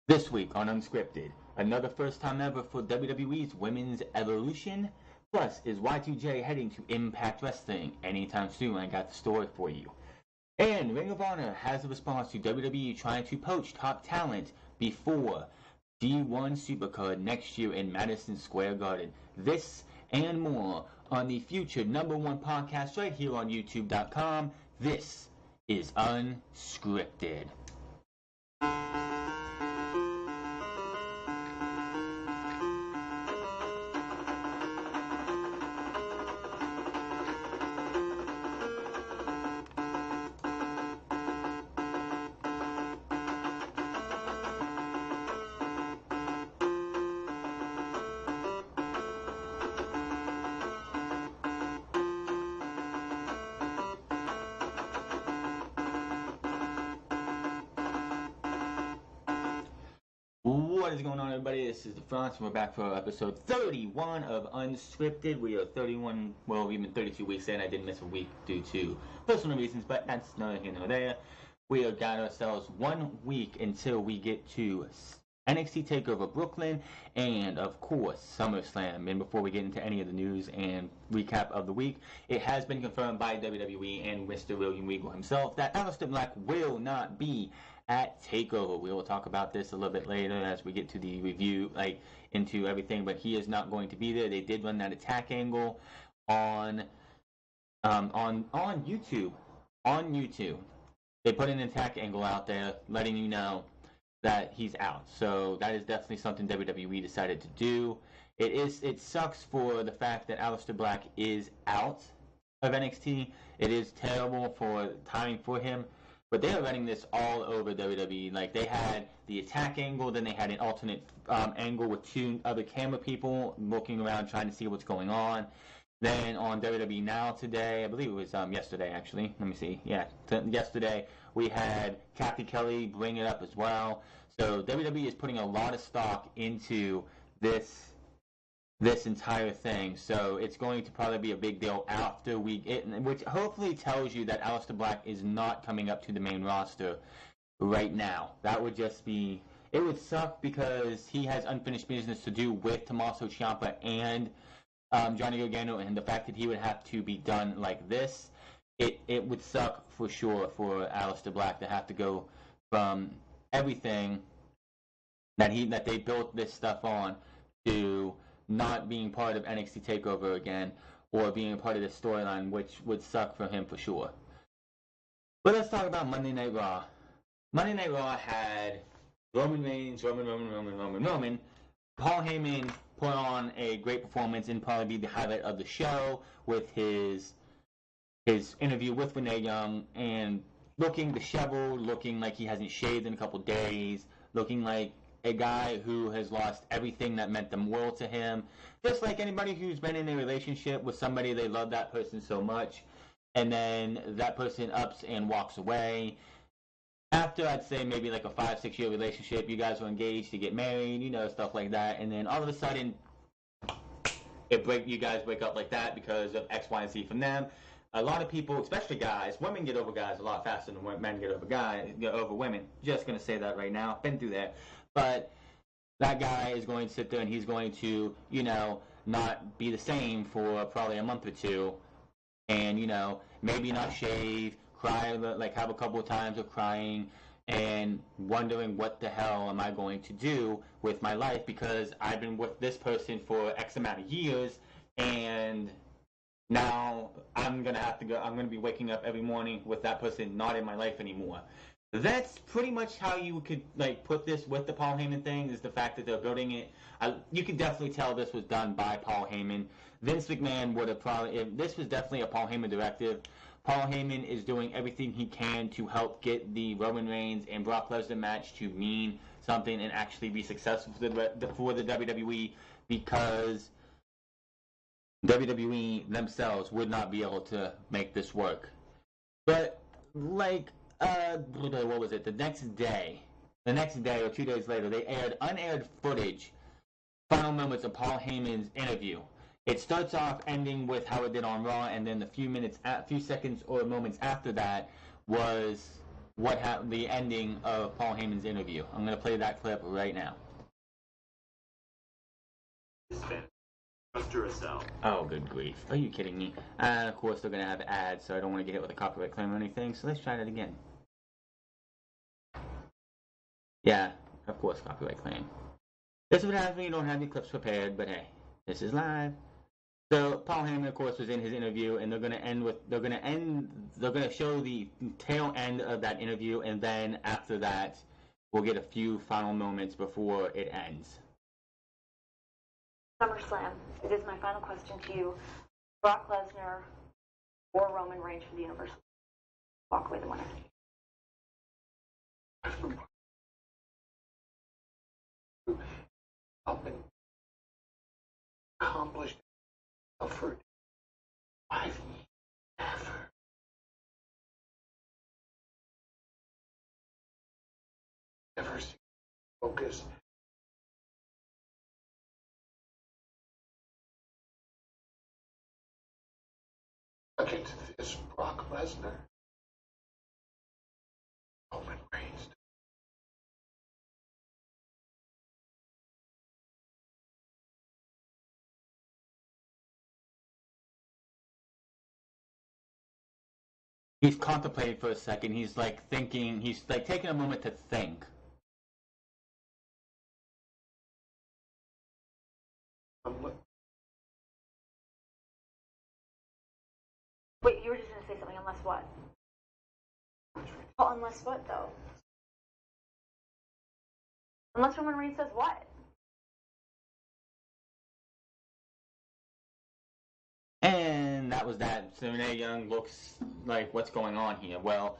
This week on Unscripted, another first time ever for WWE's Women's Evolution. Plus, is Y2J heading to Impact Wrestling anytime soon? I got the story for you. And Ring of Honor has a response to WWE trying to poach top talent before G1 Supercard next year in Madison Square Garden. This and more on the future #1 podcast right here on YouTube.com. This is Unscripted. What is going on, everybody? This is the Franz, and we're back for episode 31 of Unscripted. We are 31, well, we've been 32 weeks in. I did miss a week due to personal reasons, but that's neither here nor there. We have got ourselves 1 week until we get to NXT TakeOver Brooklyn and, of course, SummerSlam. And before we get into any of the news and recap of the week, it has been confirmed by WWE and Mr. William Regal himself that Aleister Black will not be at TakeOver. We will talk about this a little bit later as we get to the review, into everything, but he is not going to be there. They did run that attack angle on YouTube. On YouTube. They put an attack angle out there letting you know that he's out. So that is definitely something WWE decided to do. It sucks for the fact that Aleister Black is out of NXT. It is terrible for timing for him. But they are running this all over WWE. Like, they had the attack angle, then they had an alternate angle with 2 other camera people looking around trying to see what's going on. Then on WWE Now today, I believe it was yesterday actually. Let me see. Yeah, yesterday we had Kathy Kelly bring it up as well. So WWE is putting a lot of stock into this entire thing, so it's going to probably be a big deal after we get, which hopefully tells you that Aleister Black is not coming up to the main roster right now. That would just be, it would suck because he has unfinished business to do with Tommaso Ciampa and Johnny Gargano, and the fact that he would have to be done like this, it would suck for sure for Aleister Black to have to go from everything that they built this stuff on to not being part of NXT TakeOver again, or being a part of the storyline, which would suck for him for sure. But let's talk about Monday Night Raw. Monday Night Raw had Roman Reigns, Roman. Paul Heyman put on a great performance and probably be the highlight of the show with his interview with Renee Young, and looking disheveled, looking like he hasn't shaved in a couple days, looking like a guy who has lost everything that meant the world to him. Just like anybody who's been in a relationship with somebody, they love that person so much, and then that person ups and walks away. After, I'd say, maybe like a 5-6 year relationship, you guys were engaged to get married, stuff like that, and then all of a sudden, you guys break up like that because of X, Y, and Z from them. A lot of people, especially guys, women get over guys a lot faster than men get over women. Just going to say that right now. Been through that. But that guy is going to sit there and he's going to, not be the same for probably a month or two. And, maybe not shave, cry, like have a couple of times of crying and wondering what the hell am I going to do with my life, because I've been with this person for X amount of years, and now I'm going to be waking up every morning with that person not in my life anymore. That's pretty much how you could put this with the Paul Heyman thing, is the fact that they're building it. You can definitely tell this was done by Paul Heyman. Vince McMahon would have probably, if this was definitely a Paul Heyman directive. Paul Heyman is doing everything he can to help get the Roman Reigns and Brock Lesnar match to mean something and actually be successful for the WWE, because WWE themselves would not be able to make this work. But what was it? The next day or 2 days later, they aired unaired footage, final moments of Paul Heyman's interview. It starts off ending with how it did on Raw, and then a few seconds or moments after that was the ending of Paul Heyman's interview. I'm going to play that clip right now. Oh, good grief. Are you kidding me? And of course they're going to have ads, so I don't want to get hit with a copyright claim or anything, so let's try that again. Yeah, of course, copyright claim. This is what happens when you don't have your clips prepared, but hey, this is live. So Paul Heyman, of course, was in his interview, and they're going to show the tail end of that interview, and then after that, we'll get a few final moments before it ends. SummerSlam. It is my final question to you. Brock Lesnar or Roman Reigns for the Universal. Walk away the winner. Accomplished effort. I've never seen focus against this Brock Lesnar. Roman Reigns. He's contemplating for a second. He's like thinking. He's like taking a moment to think. Wait, you were just going to say something. Unless what? Well, unless what, though? Unless Roman Reigns says what? And that was that. So Renee Young looks like, what's going on here? Well,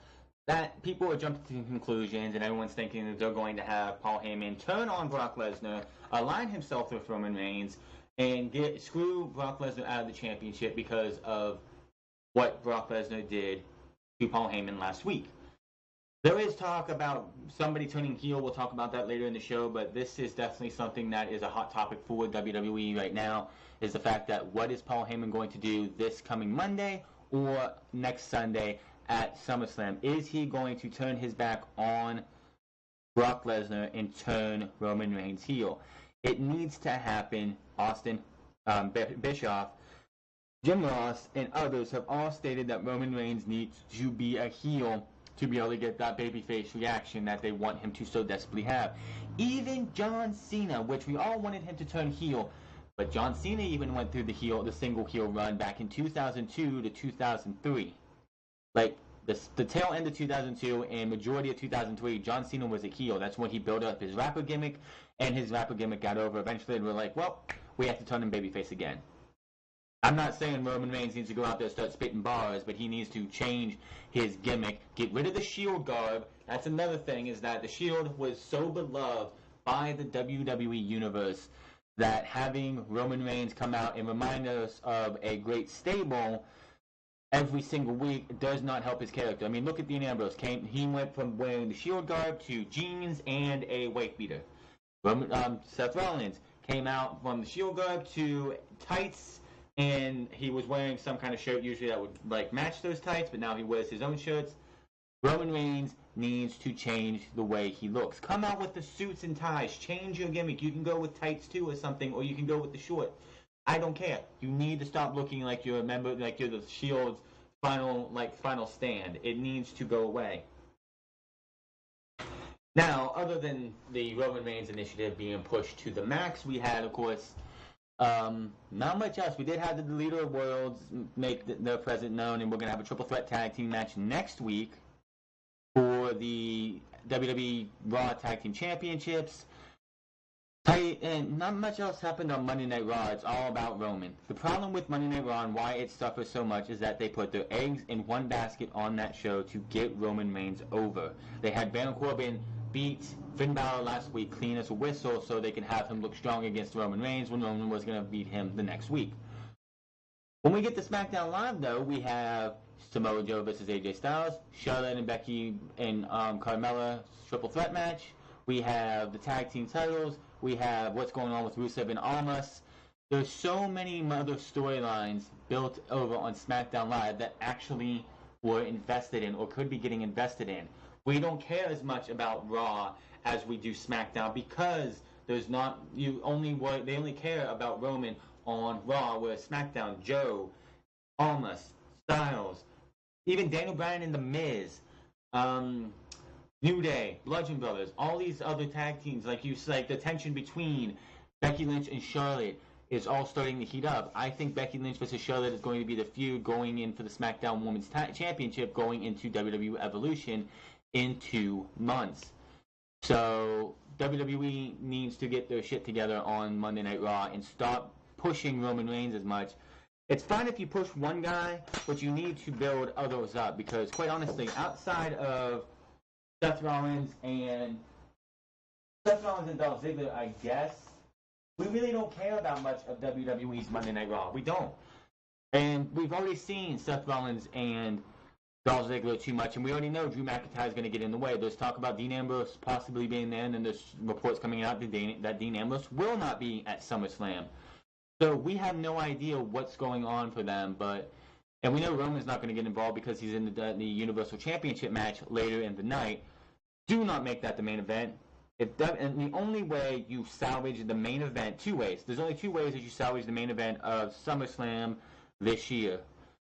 that people are jumping to conclusions, and everyone's thinking that they're going to have Paul Heyman turn on Brock Lesnar, align himself with Roman Reigns, and screw Brock Lesnar out of the championship because of what Brock Lesnar did to Paul Heyman last week. There is talk about somebody turning heel. We'll talk about that later in the show, but this is definitely something that is a hot topic for WWE right now, is the fact that what is Paul Heyman going to do this coming Monday or next Sunday at SummerSlam? Is he going to turn his back on Brock Lesnar and turn Roman Reigns heel? It needs to happen. Austin, Bischoff, Jim Ross, and others have all stated that Roman Reigns needs to be a heel to be able to get that babyface reaction that they want him to so desperately have. Even John Cena, which we all wanted him to turn heel, but John Cena even went through the single heel run back in 2002 to 2003. Like the tail end of 2002 and majority of 2003, John Cena was a heel. That's when he built up his rapper gimmick, and his rapper gimmick got over. Eventually, they were like, well, we have to turn him babyface again. I'm not saying Roman Reigns needs to go out there and start spitting bars, but he needs to change his gimmick, get rid of the Shield garb. That's another thing, is that the Shield was so beloved by the WWE Universe that having Roman Reigns come out and remind us of a great stable every single week does not help his character. I mean, look at Dean Ambrose. He went from wearing the Shield garb to jeans and a wife beater. Seth Rollins came out from the Shield garb to tights, and he was wearing some kind of shirt usually that would like match those tights, but now he wears his own shirts. Roman Reigns needs to change the way he looks. Come out with the suits and ties. Change your gimmick. You can go with tights too or something, or you can go with the short. I don't care. You need to stop looking like you're a member, like you're the Shield's final stand. It needs to go away. Now, other than the Roman Reigns initiative being pushed to the max, we had, of course, not much else. We did have the Leader of Worlds make their presence known, and we're going to have a triple threat tag team match next week for the WWE Raw Tag Team Championships. And not much else happened on Monday Night Raw. It's all about Roman. The problem with Monday Night Raw and why it suffers so much is that they put their eggs in one basket on that show to get Roman Reigns over. They had Baron Corbin beat Finn Balor last week clean as a whistle so they can have him look strong against Roman Reigns when Roman was going to beat him the next week. When we get to SmackDown Live, though, we have Samoa Joe versus AJ Styles, Charlotte and Becky and Carmella triple threat match. We have the tag team titles. We have what's going on with Rusev and Almas. There's so many other storylines built over on SmackDown Live that actually were invested in or could be getting invested in. we don't care as much about Raw as we do SmackDown because there's not they only care about Roman on Raw, whereas SmackDown, Joe, Almas, Styles, even Daniel Bryan and The Miz, New Day, Bludgeon Brothers, all these other tag teams, like the tension between Becky Lynch and Charlotte is all starting to heat up. I think Becky Lynch versus Charlotte is going to be the feud going in for the SmackDown Women's Championship going into WWE Evolution in 2 months. So WWE needs to get their shit together on Monday Night Raw and stop pushing Roman Reigns as much. It's fine if you push one guy, but you need to build others up because, quite honestly, outside of Seth Rollins and Dolph Ziggler, I guess, we really don't care about much of WWE's Monday Night Raw. We don't. And we've already seen Seth Rollins and Dolph Ziggler too much, and we already know Drew McIntyre is going to get in the way. There's talk about Dean Ambrose possibly being there, and then there's reports coming out that Dean Ambrose will not be at SummerSlam. So we have no idea what's going on for them, and we know Roman's not going to get involved because he's in the Universal Championship match later in the night. Do not make that the main event. And the only way you salvage the main event, 2 ways. There's only 2 ways that you salvage the main event of SummerSlam this year.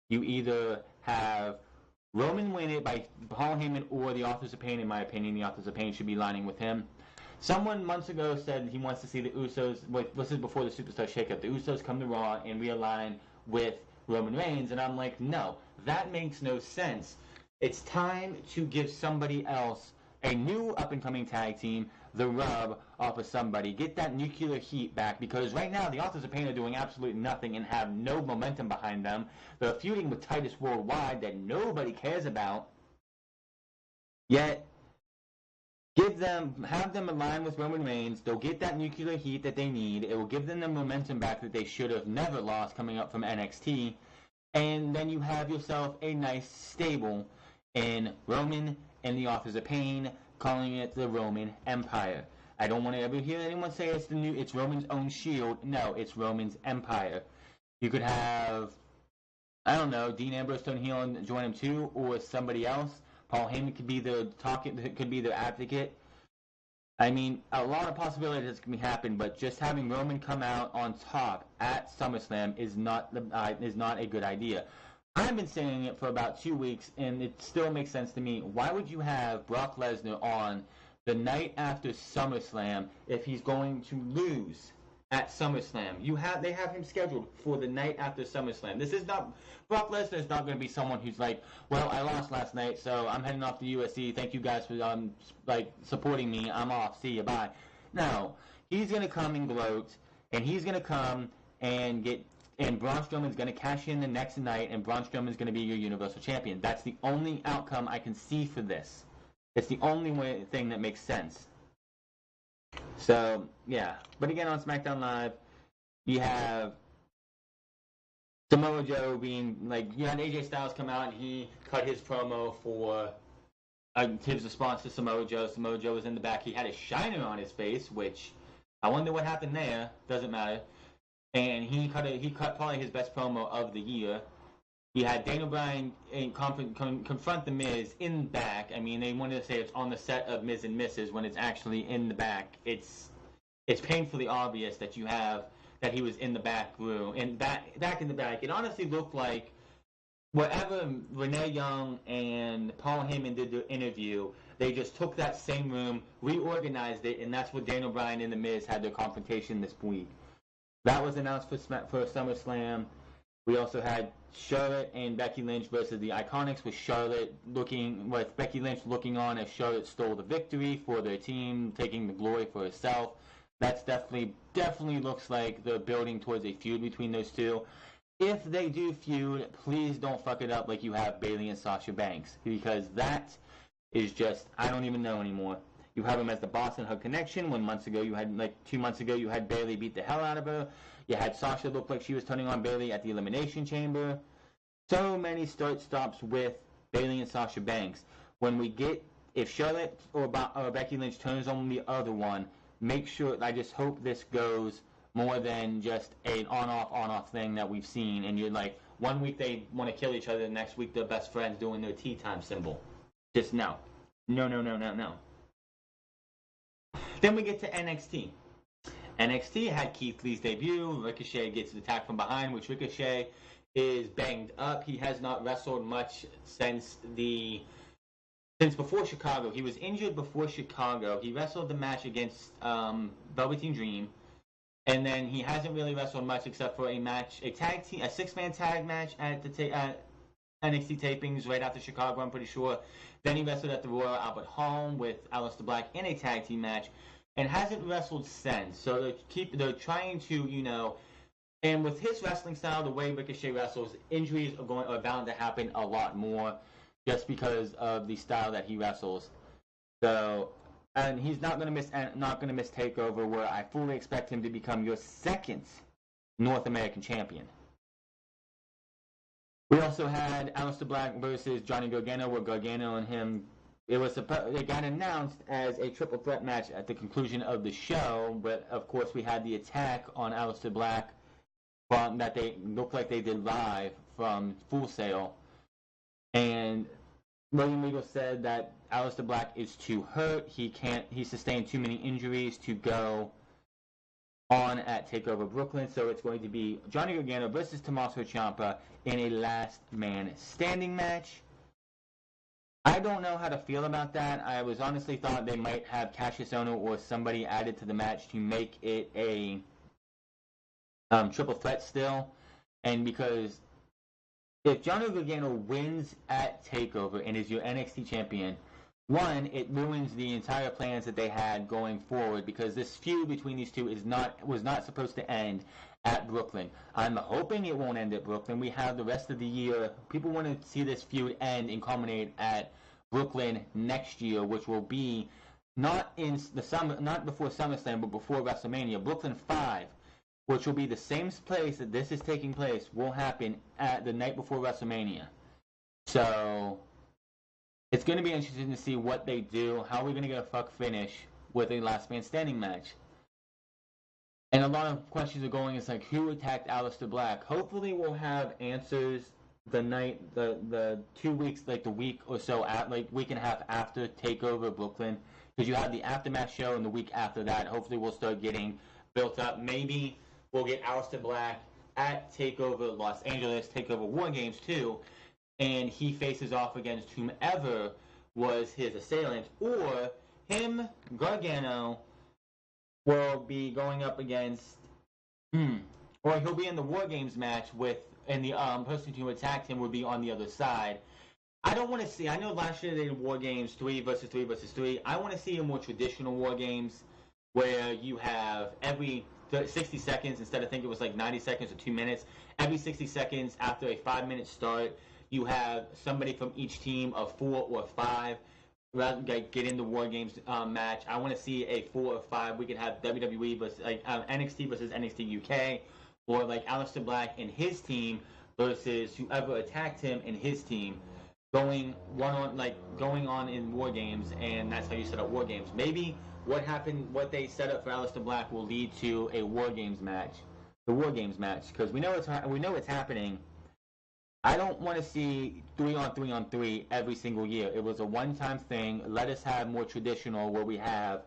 You either have Roman win it by Paul Heyman or the Authors of Pain. In my opinion, the Authors of Pain should be lining with him. Someone months ago said he wants to see the Usos, this is before the Superstar Shakeup, the Usos come to Raw and realign with Roman Reigns, and I'm like, no, that makes no sense. It's time to give somebody else, a new up-and-coming tag team, the rub off of somebody. Get that nuclear heat back, because right now the Authors of Pain are doing absolutely nothing and have no momentum behind them. They're feuding with Titus Worldwide that nobody cares about. Yet, have them align with Roman Reigns. They'll get that nuclear heat that they need. It will give them the momentum back that they should have never lost coming up from NXT. And then you have yourself a nice stable in Roman and the Authors of Pain, calling it the Roman Empire. I don't want to ever hear anyone say it's Roman's own Shield. No, it's Roman's Empire. You could have, I don't know, Dean Ambrose turn heel and join him too, or somebody else. Paul Heyman could be the advocate. I mean, a lot of possibilities can happen, but just having Roman come out on top at SummerSlam is not a good idea. I've been saying it for about 2 weeks, and it still makes sense to me. Why would you have Brock Lesnar on the night after SummerSlam if he's going to lose at SummerSlam? They have him scheduled for the night after SummerSlam. Brock Lesnar is not going to be someone who's like, well, I lost last night, so I'm heading off to USC. Thank you guys for supporting me. I'm off. See you. Bye. No, he's going to come and gloat, and he's going to come and Braun Strowman's going to cash in the next night, and Braun Strowman's going to be your Universal Champion. That's the only outcome I can see for this. It's the only thing that makes sense. So, yeah. But again, on SmackDown Live, you have Samoa Joe you had AJ Styles come out and he cut his promo for his response to Samoa Joe. Samoa Joe was in the back. He had a shiner on his face, which I wonder what happened there. Doesn't matter. And he cut probably his best promo of the year. He had Daniel Bryan confront The Miz in the back. I mean, they wanted to say it's on the set of Miz and Mrs. when it's actually in the back. It's painfully obvious that he was in the back room. And back in the back, it honestly looked like wherever Renee Young and Paul Heyman did their interview, they just took that same room, reorganized it, and that's where Daniel Bryan and The Miz had their confrontation this week. That was announced for SummerSlam. We also had Charlotte and Becky Lynch versus the Iconics, with Becky Lynch looking on as Charlotte stole the victory for their team, taking the glory for herself. That's definitely looks like they're building towards a feud between those two. If they do feud, please don't fuck it up like you have Bayley and Sasha Banks, because that is just, I don't even know anymore. You have them as the Boss and her connection, when 2 months ago, you had Bayley beat the hell out of her. You had Sasha look like she was turning on Bayley at the Elimination Chamber. So many start-stops with Bayley and Sasha Banks. If Charlotte or Becky Lynch turns on the other one, I just hope this goes more than just an on-off thing that we've seen. And you're like, 1 week they want to kill each other, the next week they're best friends doing their tea time symbol. Just no. No. Then we get to NXT. NXT had Keith Lee's debut. Ricochet gets attacked from behind, which Ricochet is banged up. He has not wrestled much since before Chicago. He was injured before Chicago. He wrestled the match against Velveteen Dream, and then he hasn't really wrestled much except for a six-man tag match at NXT tapings right after Chicago, I'm pretty sure. Then he wrestled at the Royal Albert Hall with Aleister Black in a tag team match, and hasn't wrestled since. So they're trying to, and with his wrestling style, the way Ricochet wrestles, injuries are bound to happen a lot more, just because of the style that he wrestles. So, and he's not gonna miss Takeover, where I fully expect him to become your second North American champion. We also had Aleister Black versus Johnny Gargano, where Gargano and him, it got announced as a triple threat match at the conclusion of the show, but of course we had the attack on Aleister Black that they looked like they did live from Full Sail, and William Regal said that Aleister Black is too hurt. He sustained too many injuries to go on at TakeOver Brooklyn, so it's going to be Johnny Gargano versus Tommaso Ciampa in a last man standing match. I don't know how to feel about that. I was honestly thought they might have Cassius Ohno or somebody added to the match to make it a triple threat still, and because if Johnny Gargano wins at TakeOver and is your NXT champion, one, it ruins the entire plans that they had going forward, because this feud between these two was not supposed to end at Brooklyn. I'm hoping it won't end at Brooklyn. We have the rest of the year. People want to see this feud end and culminate at Brooklyn next year, which will be not before SummerSlam, but before WrestleMania. Brooklyn 5, which will be the same place that this is taking place, will happen at the night before WrestleMania. So it's going to be interesting to see what they do. How are we going to get a fuck finish with a last man standing match? And a lot of questions are going, it's like, who attacked Aleister Black? Hopefully we'll have answers the 2 weeks, like the week or so, week and a half after TakeOver Brooklyn. Because you have the Aftermath show and the week after that. Hopefully we'll start getting built up. Maybe we'll get Aleister Black at TakeOver Los Angeles, TakeOver War Games too, and he faces off against whomever was his assailant, or him, Gargano, will be going up against, or he'll be in the War Games match and the person who attacked him would be on the other side. I don't want to see, I know last year they did War Games 3 versus 3 versus 3. I want to see a more traditional War Games where you have every 60 seconds, instead of, I think it was like 90 seconds or 2 minutes, every 60 seconds after a 5-minute start, you have somebody from each team of 4 or 5 get in the War Games match. I want to see a 4 or 5. We could have WWE versus NXT versus NXT UK, or like Aleister Black and his team versus whoever attacked him and his team, going on in War Games, and that's how you set up War Games. Maybe what they set up for Aleister Black will lead to a War Games match, the War Games match, because we know it's happening. I don't want to see 3-on-3-on-3 every single year. It was a one-time thing. Let us have more traditional, where we have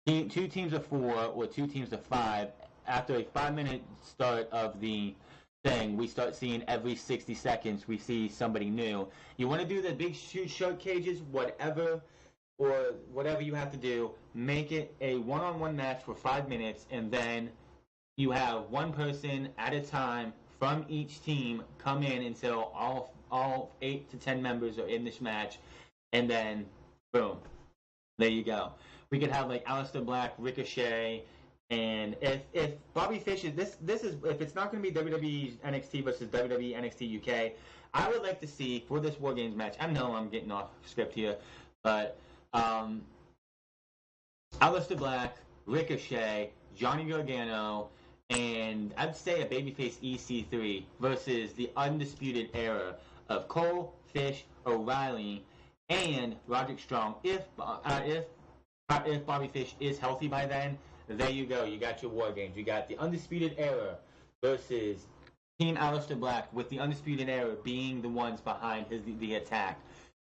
2 teams of 4 or 2 teams of 5. After a 5-minute start of the thing, we start seeing every 60 seconds we see somebody new. You want to do the big huge shark cages, whatever you have to do, make it a one-on-one match for 5 minutes, and then you have one person at a time from each team come in until all 8 to 10 members are in this match, and then boom, there you go. We could have like Aleister Black, Ricochet, and if Bobby Fish is this is, if it's not going to be WWE NXT versus WWE NXT UK, I would like to see for this War Games match. I know I'm getting off script here, but Aleister Black, Ricochet, Johnny Gargano, and I'd say a babyface EC3 versus the Undisputed Era of Cole, Fish, O'Reilly, and Roderick Strong. If Bobby Fish is healthy by then, there you go. You got your War Games. You got the Undisputed Era versus Team Aleister Black, with the Undisputed Era being the ones behind the attack.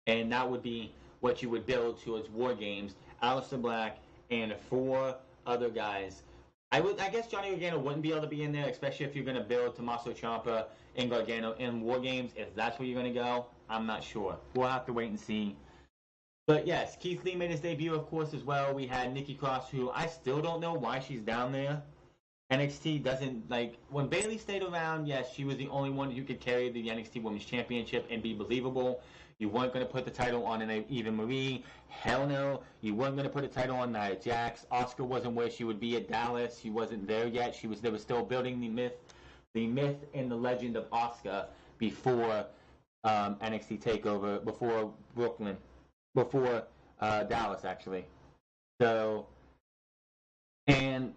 And that would be what you would build towards War Games. Aleister Black and 4 other guys. I guess Johnny Gargano wouldn't be able to be in there, especially if you're going to build Tommaso Ciampa and Gargano in War Games. If that's where you're going to go, I'm not sure. We'll have to wait and see. But yes, Keith Lee made his debut, of course, as well. We had Nikki Cross, who I still don't know why she's down there. NXT doesn't, like, when Bayley stayed around, yes, she was the only one who could carry the NXT Women's Championship and be believable. You weren't going to put the title on an Eva Marie. Hell no. You weren't going to put a title on Nia Jax. Asuka wasn't where she would be at Dallas. She wasn't there yet. They were still building the myth and the legend of Asuka before NXT TakeOver, before Brooklyn, before Dallas, actually. So, and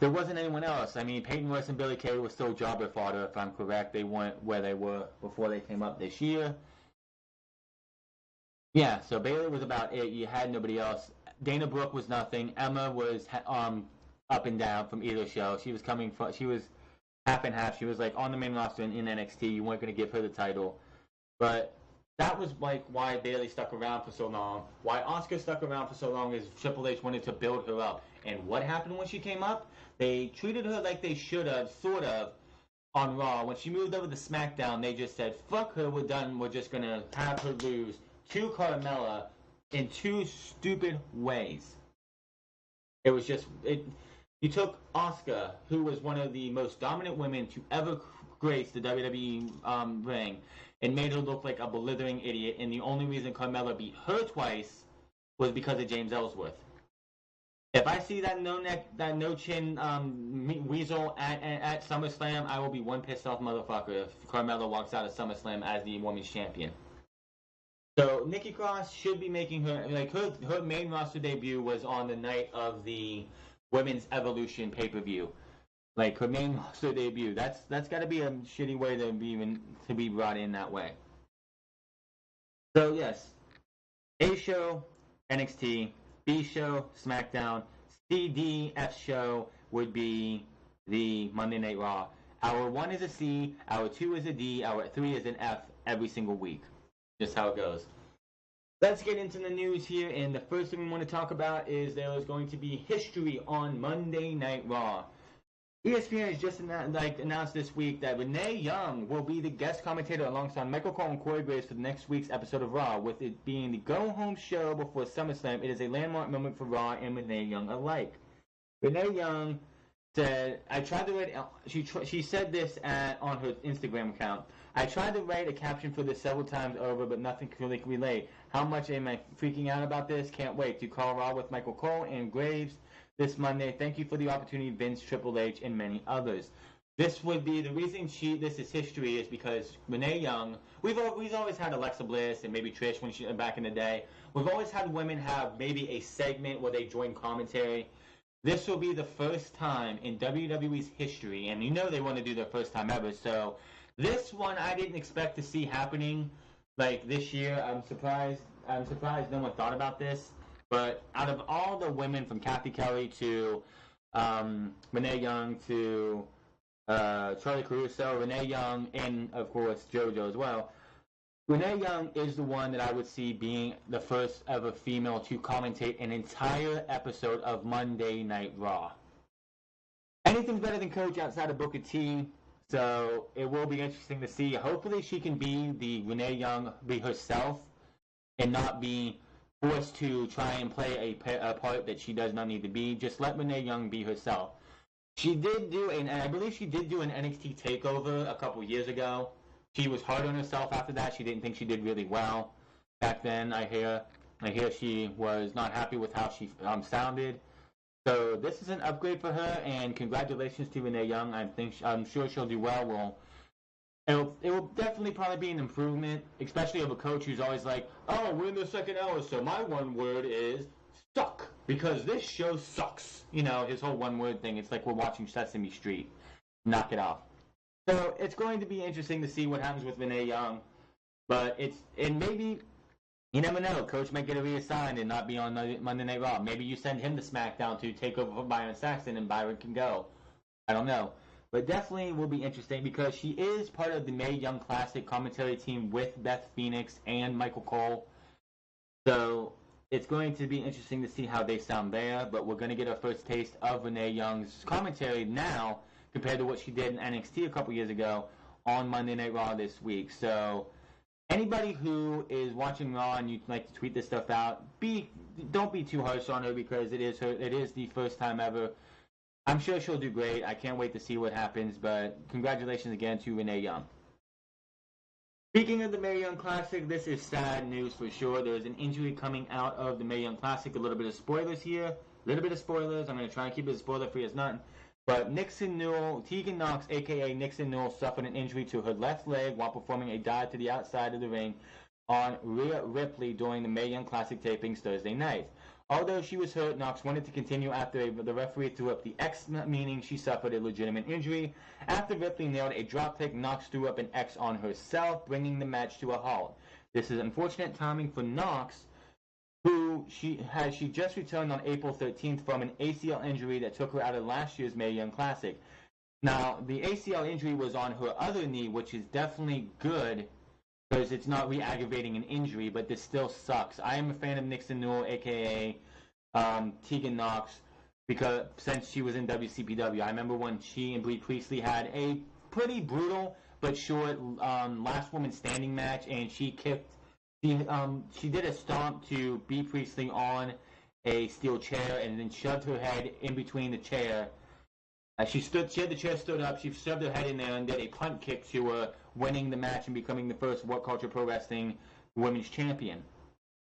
there wasn't anyone else. I mean, Peyton Royce and Billie Kay were still jobber fodder, if I'm correct. They weren't where they were before they came up this year. Yeah, so Bayley was about it. You had nobody else. Dana Brooke was nothing. Emma was up and down from either show. She was half and half. She was like on the main roster in NXT. You weren't going to give her the title. But that was like why Bayley stuck around for so long. Why Asuka stuck around for so long is Triple H wanted to build her up. And what happened when she came up? They treated her like they should have, sort of, on Raw. When she moved over to SmackDown, they just said, fuck her, we're done. We're just going to have her lose to Carmella in 2 stupid ways. It was just, you took Asuka, who was one of the most dominant women to ever grace the WWE ring, and made her look like a blithering idiot, and the only reason Carmella beat her twice was because of James Ellsworth. If I see that no chin weasel at SummerSlam, I will be one pissed off motherfucker if Carmella walks out of SummerSlam as the women's champion. So Nikki Cross should be making her main roster debut was on the night of the Women's Evolution pay-per-view. Like her main roster debut. That's got to be a shitty way to be brought in that way. So yes, A show NXT, B show SmackDown, C, D, F show would be the Monday Night Raw. Hour 1 is a C, Hour 2 is a D, Hour 3 is an F every single week. Just how it goes. Let's get into the news here, and the first thing we want to talk about is there is going to be history on Monday Night Raw. ESPN has just announced this week that Renee Young will be the guest commentator alongside Michael Cole and Corey Graves for the next week's episode of Raw. With it being the go-home show before SummerSlam, it is a landmark moment for Raw and Renee Young alike. Renee Young said, I tried to write, she said this on her Instagram account. I tried to write a caption for this several times over, but nothing could really relate. How much am I freaking out about this? Can't wait to call Raw with Michael Cole and Graves this Monday. Thank you for the opportunity, Vince, Triple H, and many others. This would be the reason this is history is because Renee Young. We've always had Alexa Bliss and maybe Trish when she back in the day. We've always had women have maybe a segment where they join commentary. This will be the first time in WWE's history, and you know they want to do their first time ever. So this one I didn't expect to see happening like this year. I'm surprised no one thought about this. But out of all the women, from Kathy Kelly to Renee Young to Charlie Caruso, Renee Young, and of course JoJo as well, Renee Young is the one that I would see being the first ever female to commentate an entire episode of Monday Night Raw. Anything's better than Coach outside of Booker T, so it will be interesting to see. Hopefully she can be the Renee Young, be herself, and not be forced to try and play a part that she does not need to be. Just let Renee Young be herself. She did do, and I believe she did do an NXT TakeOver a couple years ago. She was hard on herself after that. She didn't think she did really well back then. I hear she was not happy with how she sounded. So this is an upgrade for her, and congratulations to Renee Young. I'm sure she'll do well. It will definitely probably be an improvement, especially of a coach who's always like, oh, we're in the second hour, so my one word is suck, because this show sucks. You know, his whole one word thing. It's like we're watching Sesame Street. Knock it off. So it's going to be interesting to see what happens with Renee Young. But maybe, you never know, Coach might get reassigned and not be on Monday Night Raw. Maybe you send him to SmackDown to take over for Byron Saxton and Byron can go. I don't know. But definitely will be interesting because she is part of the Mae Young Classic commentary team with Beth Phoenix and Michael Cole. So it's going to be interesting to see how they sound there, but we're going to get our first taste of Renee Young's commentary now compared to what she did in NXT a couple years ago on Monday Night Raw this week. So anybody who is watching Raw and you'd like to tweet this stuff out, don't be too harsh on her because it is the first time ever. I'm sure she'll do great. I can't wait to see what happens, but congratulations again to Renee Young. Speaking of the Mae Young Classic, this is sad news for sure. There's an injury coming out of the Mae Young Classic. A little bit of spoilers here. A little bit of spoilers. I'm going to try and keep it as spoiler-free as nothing. But Tegan Knox, a.k.a. Nixon Newell, suffered an injury to her left leg while performing a dive to the outside of the ring on Rhea Ripley during the Mae Young Classic tapings Thursday night. Although she was hurt, Knox wanted to continue after the referee threw up the X, meaning she suffered a legitimate injury. After Ripley nailed a dropkick, Knox threw up an X on herself, bringing the match to a halt. This is unfortunate timing for Knox, who she just returned on April 13th from an ACL injury that took her out of last year's Mae Young Classic. Now, the ACL injury was on her other knee, which is definitely good because it's not re-aggravating an injury, but this still sucks. I am a fan of Nixon Newell, a.k.a. Tegan Knox, because since she was in WCPW. I remember when she and Brie Priestley had a pretty brutal but short last woman standing match, and she she did a stomp to Brie Priestley on a steel chair and then shoved her head in between the chair. She had the chair stood up, she shoved her head in there and did a punt kick to her, winning the match and becoming the first What Culture Pro Wrestling Women's Champion.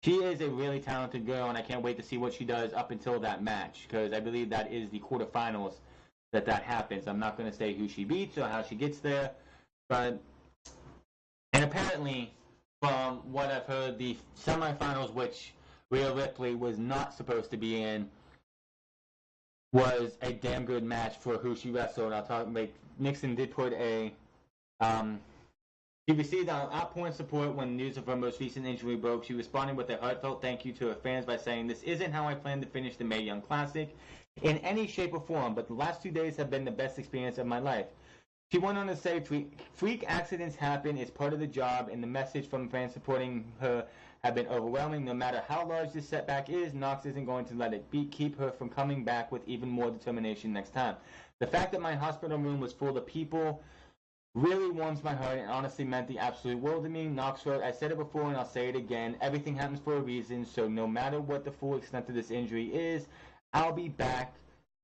She is a really talented girl, and I can't wait to see what she does up until that match, because I believe that is the quarterfinals that happens. I'm not going to say who she beats or how she gets there, and apparently, from what I've heard, the semifinals, which Rhea Ripley was not supposed to be in, was a damn good match for who she wrestled. Nixon did put she received outpouring support when news of her most recent injury broke. She responded with a heartfelt thank you to her fans by saying, "This isn't how I plan to finish the Mae Young Classic in any shape or form, but the last 2 days have been the best experience of my life." She went on to say, "Freak accidents happen, it's part of the job, and the message from fans supporting her have been overwhelming. No matter how large this setback is, Knox isn't going to let it keep her from coming back with even more determination next time. The fact that my hospital room was full of people really warms my heart and honestly meant the absolute world to me." Knox wrote, "I said it before and I'll say it again. Everything happens for a reason, so no matter what the full extent of this injury is, I'll be back.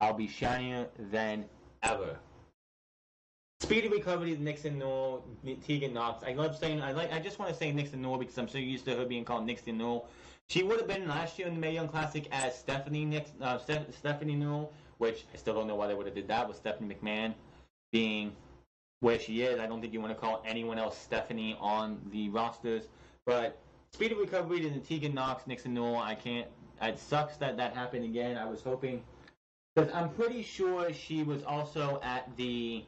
I'll be shinier than ever." Speedy recovery to Nixon Newell, Tegan Knox. I just want to say Nixon Newell because I'm so used to her being called Nixon Newell. She would have been last year in the Mae Young Classic as Stephanie Newell, which I still don't know why they would have did that with Stephanie McMahon being where she is. I don't think you want to call anyone else Stephanie on the rosters. But speedy recovery to Tegan Knox, Nixon Newell. It sucks that happened again. I was hoping, because I'm pretty sure she was also at the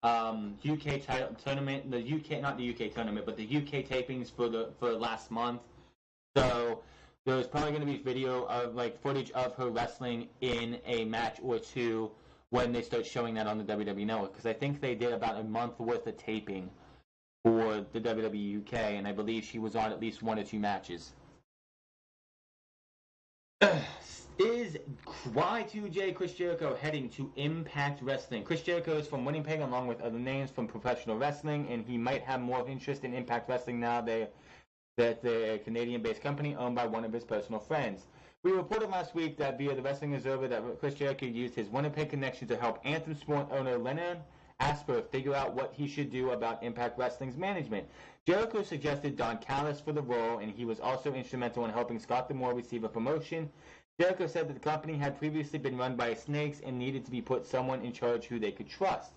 UK tournament, not the UK tournament, but the UK tapings for last month. So there's probably going to be video of footage of her wrestling in a match or two when they start showing that on the WWE Network, because I think they did about a month worth of taping for the WWE UK, and I believe she was on at least 1 or 2 matches. Is Y2J Chris Jericho heading to Impact Wrestling? Chris Jericho is from Winnipeg, along with other names from professional wrestling, and he might have more interest in Impact Wrestling now that they're a Canadian-based company owned by one of his personal friends. We reported last week that via the Wrestling Observer that Chris Jericho used his Winnipeg connection to help Anthem Sport owner Leonard Asper figure out what he should do about Impact Wrestling's management. Jericho suggested Don Callis for the role, and he was also instrumental in helping Scott D'Amore receive a promotion. Jericho said that the company had previously been run by snakes and needed to be put someone in charge who they could trust.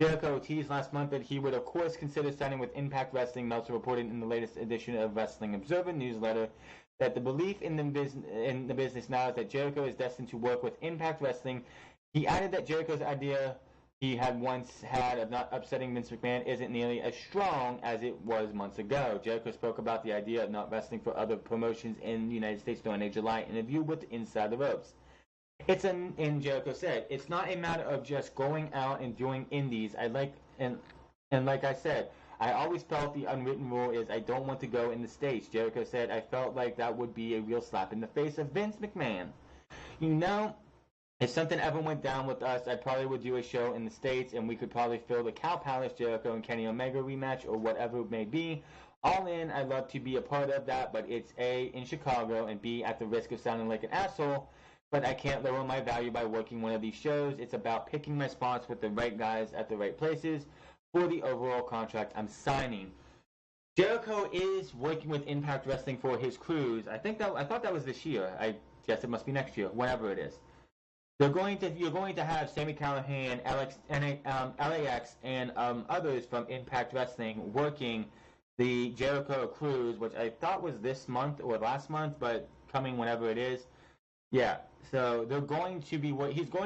Jericho teased last month that he would of course consider signing with Impact Wrestling. Meltzer reported in the latest edition of Wrestling Observer newsletter that the belief in the business now is that Jericho is destined to work with Impact Wrestling. He added that Jericho's idea he had once had of not upsetting Vince McMahon isn't nearly as strong as it was months ago. Jericho spoke about the idea of not wrestling for other promotions in the United States during a July interview with Inside the Ropes. And Jericho said, "It's not a matter of just going out and doing indies. Like I said, I always felt the unwritten rule is I don't want to go in the States. Jericho said, I felt like that would be a real slap in the face of Vince McMahon. You know, if something ever went down with us, I probably would do a show in the States, and we could probably fill the Cow Palace Jericho and Kenny Omega rematch or whatever it may be. All in, I'd love to be a part of that, but it's A, in Chicago, and B, at the risk of sounding like an asshole. But I can't lower my value by working one of these shows. It's about picking my spots with the right guys at the right places for the overall contract I'm signing. Jericho is working with Impact Wrestling for his cruise. I thought that was this year. I guess it must be next year, whenever it is. You're going to have Sami Callihan, LAX, and others from Impact Wrestling working the Jericho cruise, which I thought was this month or last month, but coming whenever it is. Yeah, so he's going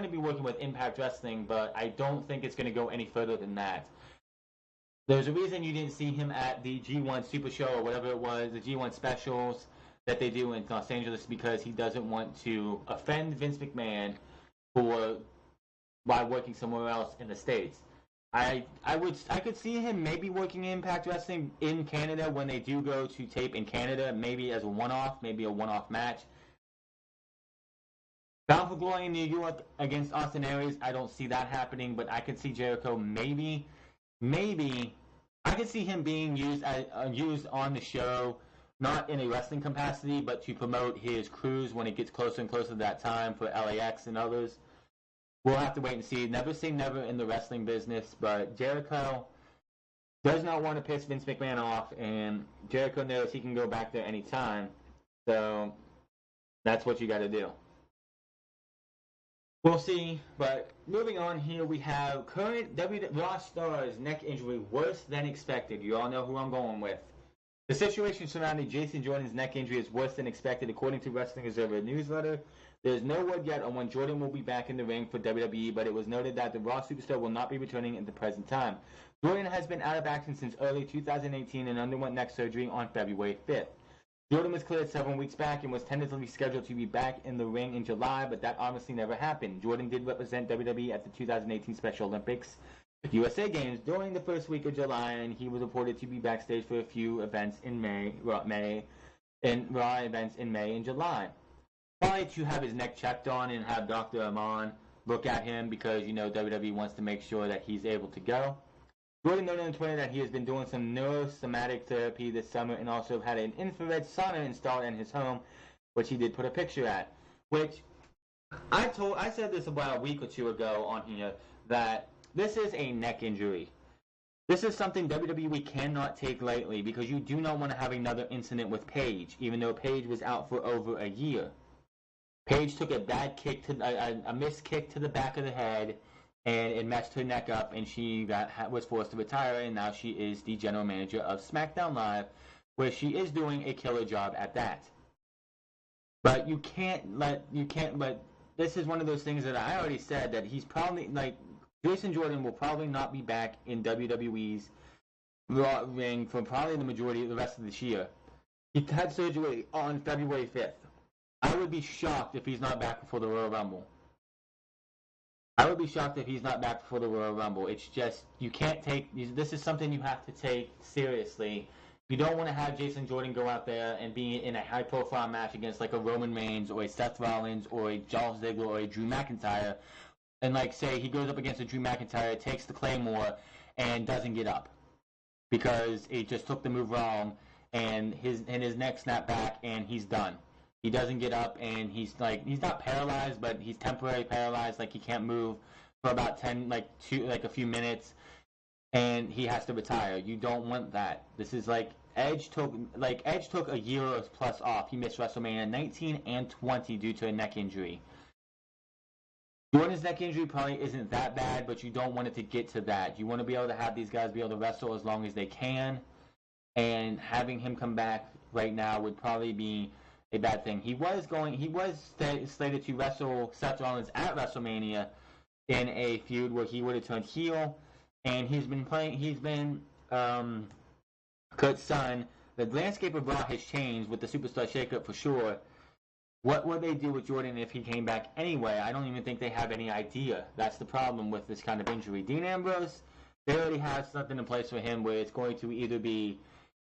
to be working with Impact Wrestling, but I don't think it's going to go any further than that. There's a reason you didn't see him at the G1 Super Show or whatever it was, the G1 specials that they do in Los Angeles, because he doesn't want to offend Vince McMahon by working somewhere else in the States. I could see him maybe working Impact Wrestling in Canada when they do go to tape in Canada, maybe as a one-off match. Bound for Glory in New York against Austin Aries, I don't see that happening, but I could see Jericho maybe I could see him being used on the show, not in a wrestling capacity, but to promote his cruise when it gets closer and closer to that time for LAX and others. We'll have to wait and see. Never say never in the wrestling business, but Jericho does not want to piss Vince McMahon off, and Jericho knows he can go back there anytime. So that's what you got to do. We'll see, but moving on here, we have current Raw stars neck injury worse than expected. You all know who I'm going with. The situation surrounding Jason Jordan's neck injury is worse than expected, according to Wrestling Observer newsletter. There is no word yet on when Jordan will be back in the ring for WWE, but it was noted that the Raw superstar will not be returning at the present time. Jordan has been out of action since early 2018 and underwent neck surgery on February 5th. Jordan was cleared 7 weeks back and was tentatively scheduled to be back in the ring in July, but that obviously never happened. Jordan did represent WWE at the 2018 Special Olympics USA Games during the first week of July, and he was reported to be backstage for a few events in Raw events in May and July. Probably to have his neck checked on and have Dr. Aman look at him because, WWE wants to make sure that he's able to go. Jordan noted on Twitter that he has been doing some neurosomatic therapy this summer and also had an infrared sauna installed in his home, which he did put a picture at. Which I said this about a week or two ago on here, that this is a neck injury. This is something WWE cannot take lightly because you do not want to have another incident with Paige, even though Paige was out for over a year. Paige took a missed kick to the back of the head, and it messed her neck up, and she was forced to retire, and now she is the general manager of SmackDown Live, where she is doing a killer job at that. But this is one of those things that I already said, that he's probably, Jason Jordan will probably not be back in WWE's Raw ring for probably the majority of the rest of this year. He had surgery on February 5th. I would be shocked if he's not back before the Royal Rumble. It's just, you can't this is something you have to take seriously. You don't want to have Jason Jordan go out there and be in a high-profile match against like a Roman Reigns or a Seth Rollins or a Dolph Ziggler or a Drew McIntyre, and say he goes up against a Drew McIntyre, takes the Claymore, and doesn't get up because he just took the move wrong, and his neck snapped back, and he's done. He doesn't get up, and he's not paralyzed, but he's temporarily paralyzed. He can't move for about a few minutes, and he has to retire. You don't want that. This is Edge took a year or plus off. He missed WrestleMania 19 and 20 due to a neck injury. Jordan's neck injury probably isn't that bad, but you don't want it to get to that. You want to be able to have these guys be able to wrestle as long as they can, and having him come back right now would probably be a bad thing. He was slated to wrestle Seth Rollins at WrestleMania in a feud where he would have turned heel, and he's been Kurt's son. The landscape of Raw has changed with the Superstar Shakeup for sure. What would they do with Jordan if he came back anyway? I don't even think they have any idea. That's the problem with this kind of injury. Dean Ambrose, they already have something in place for him where it's going to either be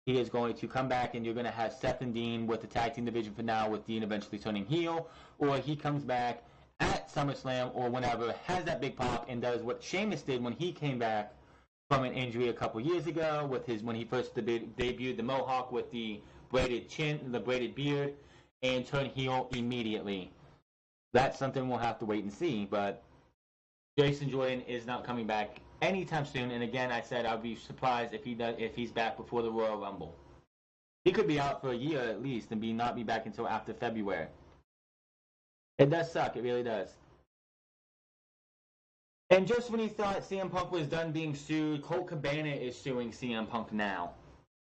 he is going to come back and you're going to have Seth and Dean with the tag team division for now, with Dean eventually turning heel, or he comes back at SummerSlam or whenever, has that big pop and does what Sheamus did when he came back from an injury a couple years ago with his when he first debuted the Mohawk with the braided chin, the braided beard, and turn heel immediately. That's something we'll have to wait and see, but Jason Jordan is not coming back anytime soon. And again, I said I'd be surprised if he's back before the Royal Rumble. He could be out for a year at least and not be back until after February. It does suck. It really does. And just when he thought CM Punk was done being sued, Colt Cabana is suing CM Punk now.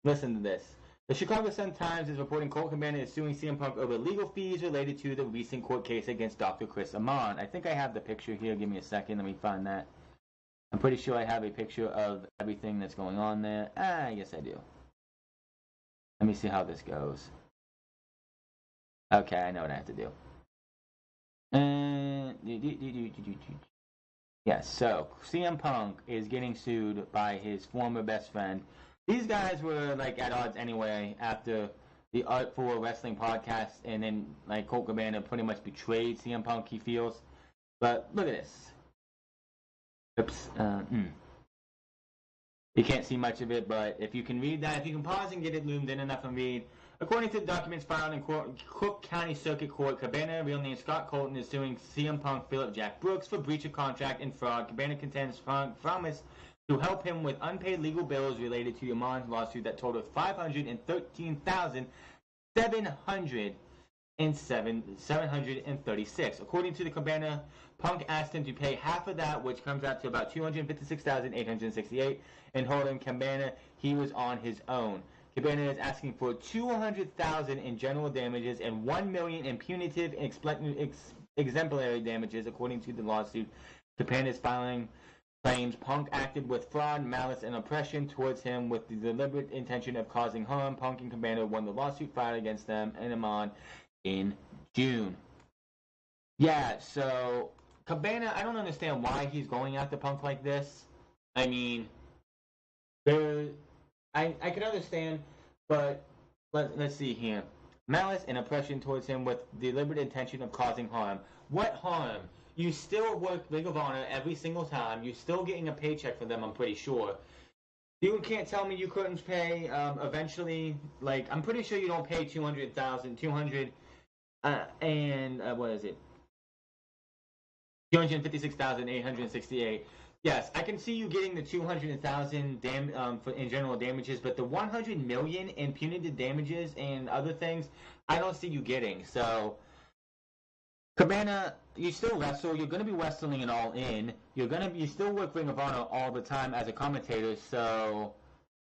Listen to this. The Chicago Sun-Times is reporting Colt Cabana is suing CM Punk over legal fees related to the recent court case against Dr. Chris Amon. I think I have the picture here. Give me a second. Let me find that. I'm pretty sure I have a picture of everything that's going on there. Yes, I do. Let me see how this goes. Okay, I know what I have to do. Yes, so CM Punk is getting sued by his former best friend. These guys were like at odds anyway after the Art for Wrestling podcast, and then like Colt Cabana pretty much betrayed CM Punk, he feels. But look at this. Oops. You can't see much of it, but if you can read that, if you can pause and get it loomed in enough and read. According to the documents filed in Cook County Circuit Court, Cabana, real name Scott Colton, is suing CM Punk Philip Jack Brooks for breach of contract and fraud. Cabana contends Punk promised to help him with unpaid legal bills related to Amon's lawsuit that totaled $513,736. According to the Cabana, Punk asked him to pay half of that, which comes out to about $256,868, and told him Cabana he was on his own. Cabana is asking for $200,000 in general damages and $1 million in punitive exemplary damages, according to the lawsuit. Cabana is filing claims Punk acted with fraud, malice, and oppression towards him with the deliberate intention of causing harm. Punk and Cabana won the lawsuit filed against them and Amon in June. Yeah, so Cabana, I don't understand why he's going after Punk like this. I mean, I can understand, but let's see here. Malice and oppression towards him with deliberate intention of causing harm. What harm? You still work Ring of Honor every single time. You're still getting a paycheck for them, I'm pretty sure. You can't tell me you couldn't pay eventually. Like, I'm pretty sure you don't pay $200,000, what is it? $256,868. Yes, I can see you getting the $200,000 in general damages, but the $100 million in punitive damages and other things, I don't see you getting. So, Cabana, you still wrestle. You're going to be wrestling it all in. You still work Ring of Honor all the time as a commentator. So,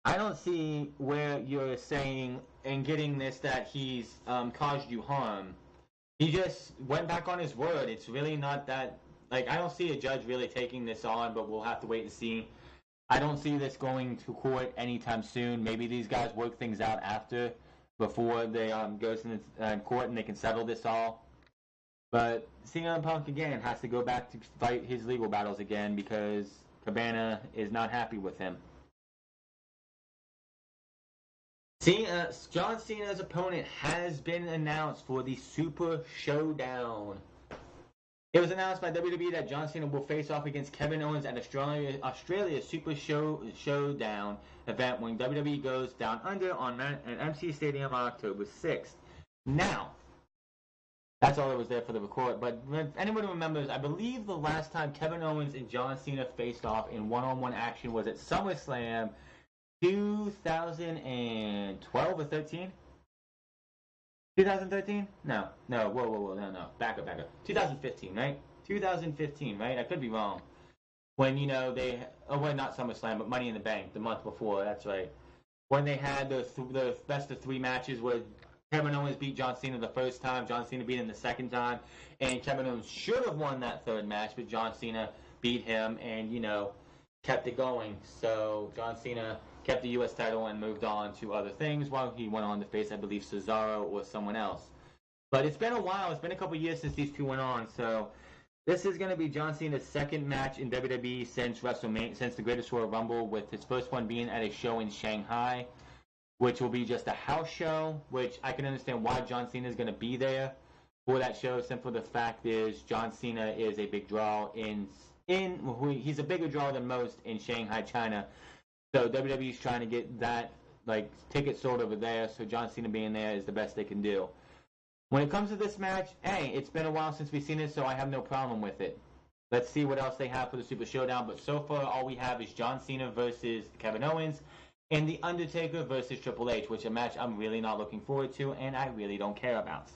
I don't see where you're saying and getting this that he's caused you harm. He just went back on his word. It's really not that. Like, I don't see a judge really taking this on, but we'll have to wait and see. I don't see this going to court anytime soon. Maybe these guys work things out before they go to court and they can settle this all. But CM Punk, again, has to go back to fight his legal battles again because Cabana is not happy with him. John Cena's opponent has been announced for the Super Showdown. It was announced by WWE that John Cena will face off against Kevin Owens at Australia's Super Showdown event when WWE goes down under at MC Stadium on October 6th. Now, that's all that was there for the record, but if anyone remembers, I believe the last time Kevin Owens and John Cena faced off in one-on-one action was at SummerSlam 2012 or 13? 2013? No. Whoa. No. Back up. 2015, right? 2015, right? I could be wrong. When, not SummerSlam, but Money in the Bank, the month before, that's right. When they had the best of three matches where Kevin Owens beat John Cena the first time, John Cena beat him the second time, and Kevin Owens should have won that third match, but John Cena beat him and, kept it going. So John Cena kept the U.S. title and moved on to other things while he went on to face, I believe, Cesaro or someone else. But it's been a while. It's been a couple years since these two went on. So This is going to be John Cena's second match in WWE since WrestleMania, since the Greatest Royal Rumble, with his first one being at a show in Shanghai, which will be just a house show, which I can understand why John Cena is going to be there for that show. Simply the fact is John Cena is a big draw he's a bigger draw than most in Shanghai, China. So WWE is trying to get that tickets sold over there. So John Cena being there is the best they can do. When it comes to this match, hey, it's been a while since we've seen it, so I have no problem with it. Let's see what else they have for the Super Showdown. But so far, all we have is John Cena versus Kevin Owens and The Undertaker versus Triple H, which is a match I'm really not looking forward to and I really don't care about.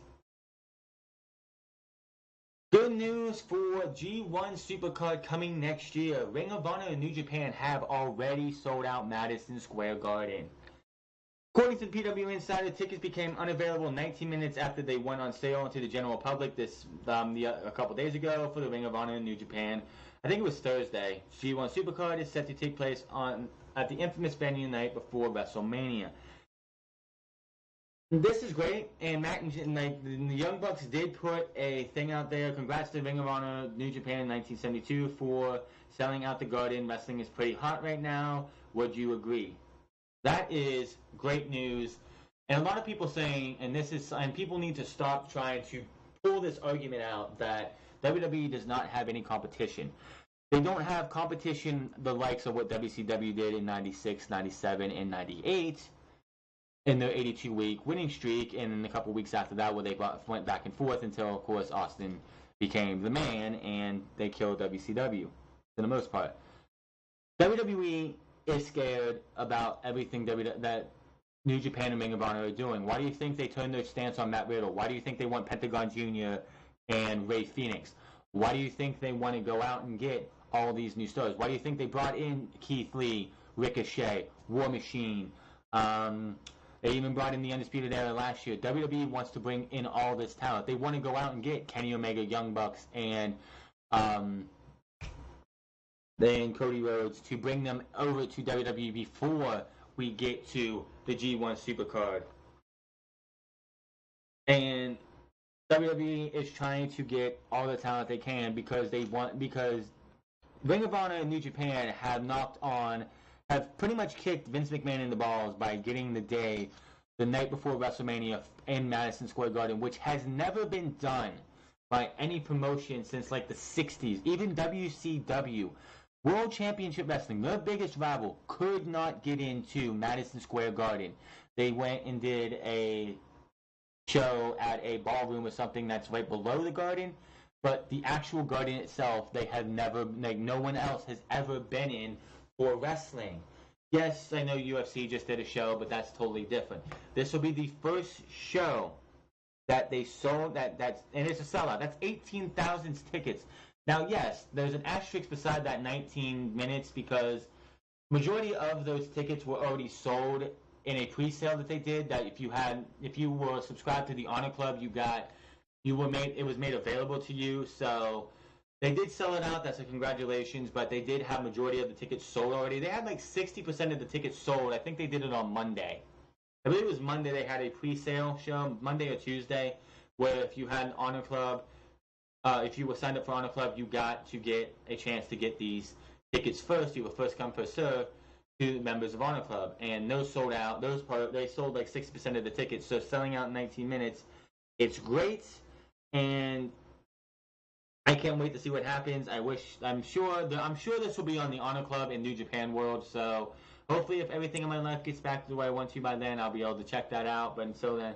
Good news for G1 Supercard coming next year. Ring of Honor and New Japan have already sold out Madison Square Garden. According to PW Insider, tickets became unavailable 19 minutes after they went on sale to the general public a couple days ago for the Ring of Honor in New Japan. I think it was Thursday. G1 Supercard is set to take place at the infamous venue night before WrestleMania. This is great, and Matt and the Young Bucks did put a thing out there. Congrats to Ring of Honor New Japan in 1972 for selling out the Garden. Wrestling is pretty hot right now. Would you agree? That is great news, and a lot of people saying, and people need to stop trying to pull this argument out that WWE does not have any competition. They don't have competition the likes of what WCW did in 96, 97, and 98 in their 82-week winning streak, and then a couple weeks after that where they went back and forth until, of course, Austin became the man, and they killed WCW for the most part. WWE is scared about everything that New Japan and Ring of Honor are doing. Why do you think they turned their stance on Matt Riddle? Why do you think they want Pentagon Jr. and Rey Fenix? Why do you think they want to go out and get all these new stars? Why do you think they brought in Keith Lee, Ricochet, War Machine? They even brought in the Undisputed Era last year. WWE wants to bring in all this talent. They want to go out and get Kenny Omega, Young Bucks, and Cody Rhodes to bring them over to WWE before we get to the G1 Supercard. And WWE is trying to get all the talent they can because Ring of Honor and New Japan have pretty much kicked Vince McMahon in the balls by getting the night before WrestleMania in Madison Square Garden, which has never been done by any promotion since the 60s. Even WCW, World Championship Wrestling, their biggest rival, could not get into Madison Square Garden. They went and did a show at a ballroom or something that's right below the Garden, but the actual Garden itself, no one else has ever been in for wrestling. Yes, I know UFC just did a show, but that's totally different. This will be the first show that they sold, and it's a sellout. That's 18,000 tickets. Now, yes, there's an asterisk beside that 19 minutes because majority of those tickets were already sold in a pre-sale that they did. That if you were subscribed to the Honor Club, it was made available to you. So they did sell it out. That's a congratulations. But they did have majority of the tickets sold already. They had 60% of the tickets sold. I think they did it on Monday. I believe it was Monday. They had a pre-sale show, Monday or Tuesday, where if you had an Honor Club. If you were signed up for Honor Club, you got to get a chance to get these tickets first. You were first come, first serve to members of Honor Club. And those sold out. They sold 60% of the tickets. So selling out in 19 minutes, it's great. And I can't wait to see what happens. I'm sure this will be on the Honor Club in New Japan World. So hopefully if everything in my life gets back to the way I want to by then, I'll be able to check that out. But until then,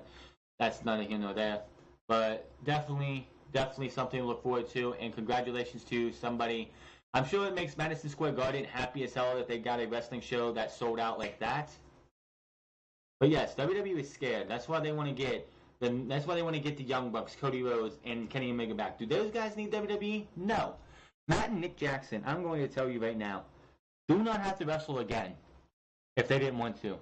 that's neither here nor there. But definitely something to look forward to, and congratulations to somebody. I'm sure it makes Madison Square Garden happy as hell that they got a wrestling show that sold out like that. But yes, WWE is scared. That's why they want to get the Young Bucks, Cody Rhodes, and Kenny Omega back. Do those guys need WWE? No. Matt and Nick Jackson, I'm going to tell you right now, do not have to wrestle again if they didn't want to.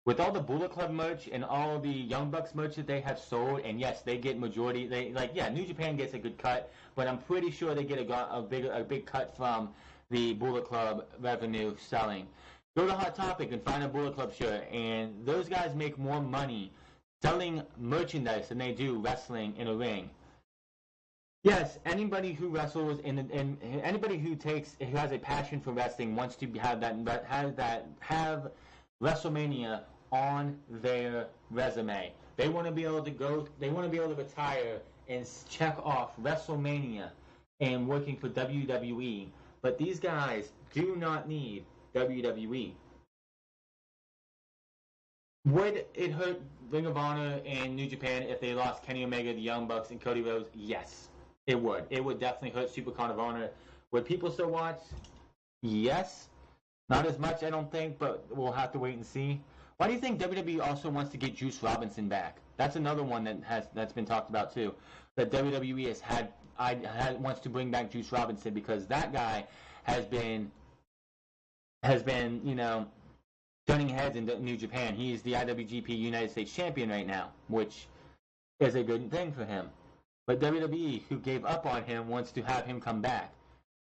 With all the Bullet Club merch and all the Young Bucks merch that they have sold, and yes, they get majority. New Japan gets a good cut, but I'm pretty sure they get a big cut from the Bullet Club revenue selling. Go to Hot Topic and find a Bullet Club shirt, and those guys make more money selling merchandise than they do wrestling in a ring. Yes, anybody who wrestles and anybody who has a passion for wrestling wants to have WrestleMania on their resume. They want to be able to go. They want to be able to retire and check off WrestleMania and working for WWE. But these guys do not need WWE. Would it hurt Ring of Honor and New Japan if they lost Kenny Omega, the Young Bucks, and Cody Rhodes? Yes, it would. It would definitely hurt Supercard of Honor. Would people still watch? Yes. Not as much, I don't think, but we'll have to wait and see. Why do you think WWE also wants to get Juice Robinson back? That's another one that's been talked about too. That WWE wants to bring back Juice Robinson because that guy has been turning heads in New Japan. He's the IWGP United States Champion right now, which is a good thing for him. But WWE, who gave up on him, wants to have him come back.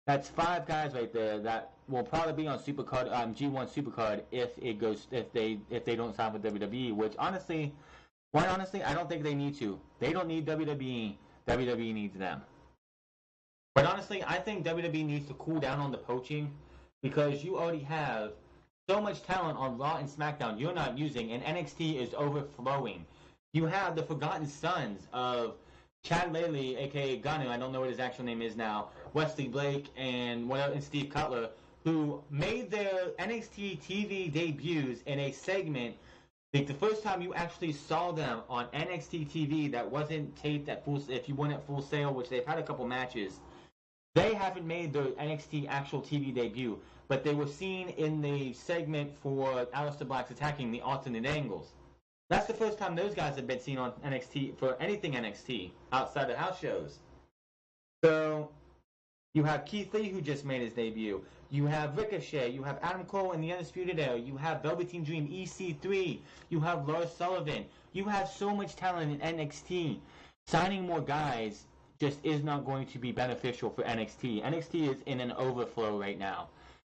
That's 5 guys right there that will probably be on Supercard, G1 Supercard if they don't sign with WWE. Which honestly, I don't think they need to. They don't need WWE. WWE needs them. But honestly, I think WWE needs to cool down on the poaching because you already have so much talent on Raw and SmackDown you're not using, and NXT is overflowing. You have the Forgotten Sons of Chad Laley, aka Gunner, I don't know what his actual name is now, Wesley Blake, and Steve Cutler, who made their NXT TV debuts in a segment. Like the first time you actually saw them on NXT TV that wasn't taped at full, if you weren't at Full Sail, which they've had a couple matches, they haven't made their NXT actual TV debut, but they were seen in the segment for Aleister Black's attacking the alternate angles. That's the first time those guys have been seen on NXT for anything NXT outside of house shows. So you have Keith Lee, who just made his debut. You have Ricochet. You have Adam Cole in the Undisputed Era. You have Velveteen Dream EC3. You have Lars Sullivan. You have so much talent in NXT. Signing more guys just is not going to be beneficial for NXT. NXT is in an overflow right now.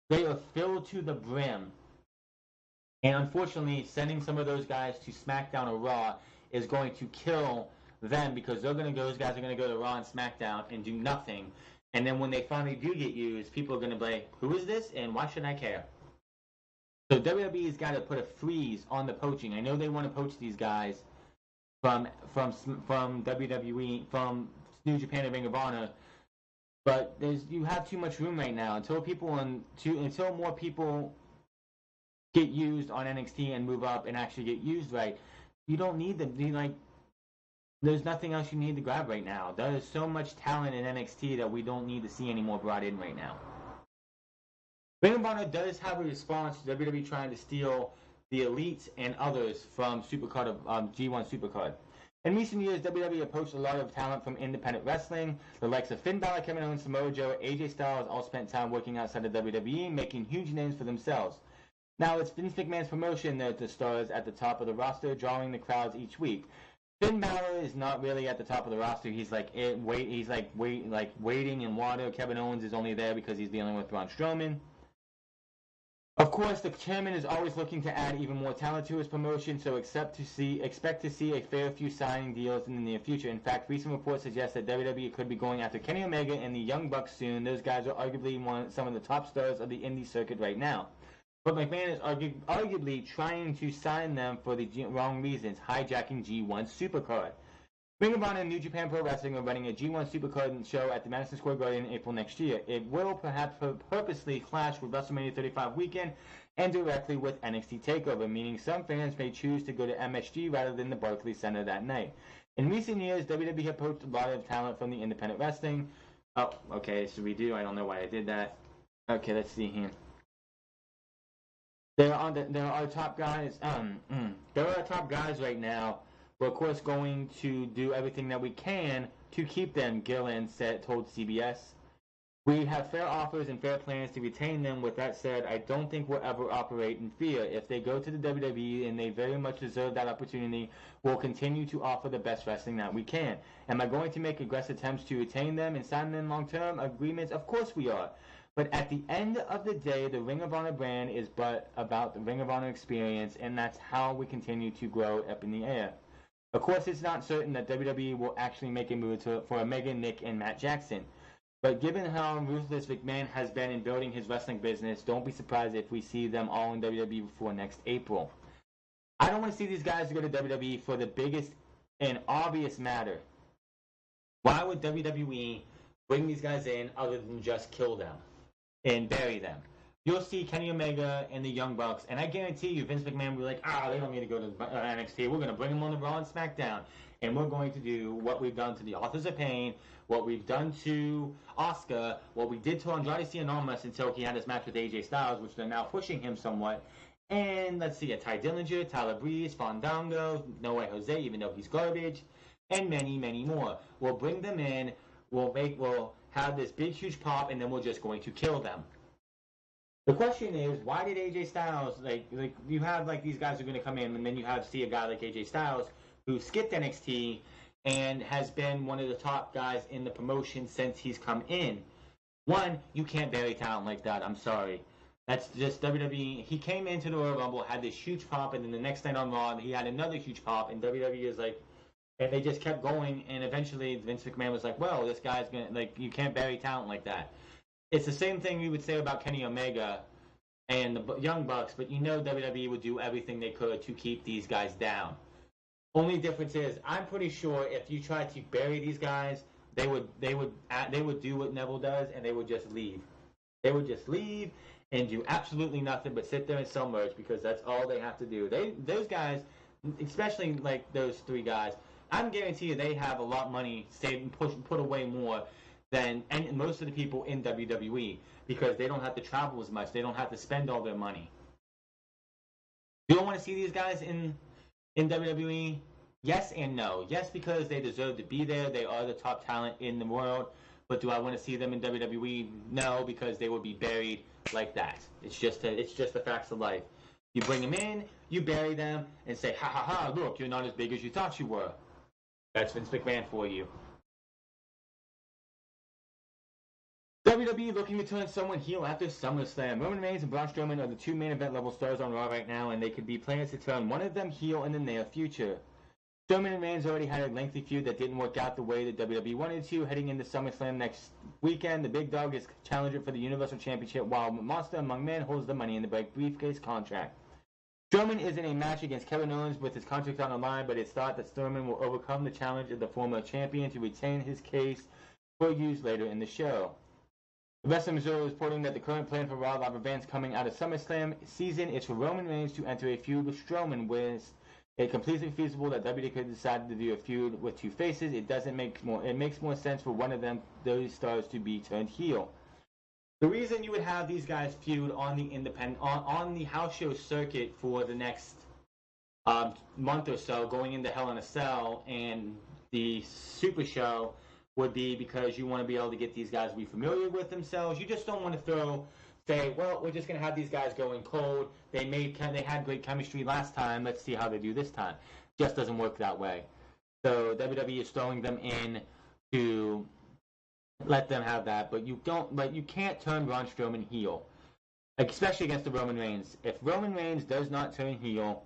They are filled to the brim. And unfortunately, sending some of those guys to SmackDown or Raw is going to kill them because those guys are going to go to Raw and SmackDown and do nothing. And then when they finally do get used, people are going to be like, who is this and why should I care? So WWE's got to put a freeze on the poaching. I know they want to poach these guys from WWE, from New Japan and Ring of Honor, but you have too much room right now until more people get used on NXT and move up and actually get used right. You don't need them. There's nothing else you need to grab right now. There is so much talent in NXT that we don't need to see any more brought in right now. Ring of Honor does have a response to WWE trying to steal the elites and others from Supercard of G1 Supercard. In recent years, WWE approached a lot of talent from independent wrestling. The likes of Finn Balor, Kevin Owens, Samoa Joe, AJ Styles all spent time working outside of WWE, making huge names for themselves. Now it's Vince McMahon's promotion that the stars at the top of the roster, drawing the crowds each week. Finn Balor is not really at the top of the roster. He's waiting in water. Kevin Owens is only there because he's dealing with Braun Strowman. Of course, the chairman is always looking to add even more talent to his promotion, so expect to see a fair few signing deals in the near future. In fact, recent reports suggest that WWE could be going after Kenny Omega and the Young Bucks soon. Those guys are arguably some of the top stars of the indie circuit right now. But McMahon is arguably trying to sign them for the wrong reasons, hijacking G1 Supercard. Ring of Honor and New Japan Pro Wrestling are running a G1 Supercard show at the Madison Square Garden in April next year. It will perhaps purposely clash with WrestleMania 35 weekend and directly with NXT TakeOver, meaning some fans may choose to go to MSG rather than the Barclays Center that night. In recent years, WWE have poached a lot of talent from the independent wrestling. Oh, okay, so we do. I don't know why I did that. Okay, let's see here. There are top guys. There are top guys right now. We're of course going to do everything that we can to keep them. Gillen told CBS. We have fair offers and fair plans to retain them. With that said, I don't think we'll ever operate in fear. If they go to the WWE and they very much deserve that opportunity, we'll continue to offer the best wrestling that we can. Am I going to make aggressive attempts to retain them and sign them long-term agreements? Of course we are. But at the end of the day, the Ring of Honor brand is but about the Ring of Honor experience, and that's how we continue to grow up in the air. Of course, it's not certain that WWE will actually make a move for Omega, Nick, and Matt Jackson. But given how ruthless McMahon has been in building his wrestling business, don't be surprised if we see them all in WWE before next April. I don't want to see these guys go to WWE for the biggest and obvious matter. Why would WWE bring these guys in other than just kill them and bury them? You'll see Kenny Omega and the Young Bucks, and I guarantee you Vince McMahon will be like, they don't need to go to NXT. We're going to bring them on the Raw and SmackDown, and we're going to do what we've done to the Authors of Pain, what we've done to Asuka, what we did to Andrade Cien Almas until he had his match with AJ Styles, which they're now pushing him somewhat. And let's see, Ty Dillinger, Tyler Breeze, Fandango, No Way Jose, even though he's garbage, and many, many more. We'll bring them in, we'll have this big, huge pop, and then we're just going to kill them. The question is, why did AJ Styles, like you have like these guys are going to come in, and then you see a guy like AJ Styles who skipped NXT and has been one of the top guys in the promotion since he's come in. One, you can't bury talent like that. I'm sorry. That's just WWE. He came into the Royal Rumble, had this huge pop, and then the next night on Raw, he had another huge pop, and WWE is like, and they just kept going, and eventually Vince McMahon was like, well, this guy's going to, like, you can't bury talent like that. It's the same thing you would say about Kenny Omega and the Young Bucks, but you know WWE would do everything they could to keep these guys down. Only difference is, I'm pretty sure if you tried to bury these guys, they would do what Neville does, and they would just leave. They would just leave and do absolutely nothing but sit there and sell merch because that's all they have to do. Those guys, especially like those three guys, I'm guarantee you they have a lot of money saved and put away more than most of the people in WWE because they don't have to travel as much. They don't have to spend all their money. Do you want to see these guys in WWE? Yes and no. Yes, because they deserve to be there. They are the top talent in the world. But do I want to see them in WWE? No, because they will be buried like that. It's just the facts of life. You bring them in, you bury them, and say, ha ha ha, look, you're not as big as you thought you were. That's Vince McMahon for you. WWE looking to turn someone heel after SummerSlam. Roman Reigns and Braun Strowman are the two main event level stars on Raw right now, and they could be plans to turn one of them heel in the near future. Strowman and Reigns already had a lengthy feud that didn't work out the way that WWE wanted to. Heading into SummerSlam next weekend, the Big Dog is challenger for the Universal Championship, while Monster Among Men holds the Money in the Bank briefcase contract. Strowman is in a match against Kevin Owens with his contract on the line, but it's thought that Strowman will overcome the challenge of the former champion to retain his case for use later in the show. The Wrestling Observer is reporting that the current plan for Raw live events coming out of SummerSlam season is for Roman Reigns to enter a feud with Strowman, with it completely feasible that WWE could decide to do a feud with two faces. It makes more sense for one of those stars to be turned heel. The reason you would have these guys feud on the house show circuit for the next month or so, going into Hell in a Cell and the Super Show, would be because you want to be able to get these guys to be familiar with themselves. You just don't want to say, well, we're just going to have these guys going cold. They had great chemistry last time. Let's see how they do this time. Just doesn't work that way. So WWE is throwing them in to let them have that, but you can't turn Braun Strowman heel, especially against the Roman Reigns. If Roman Reigns does not turn heel,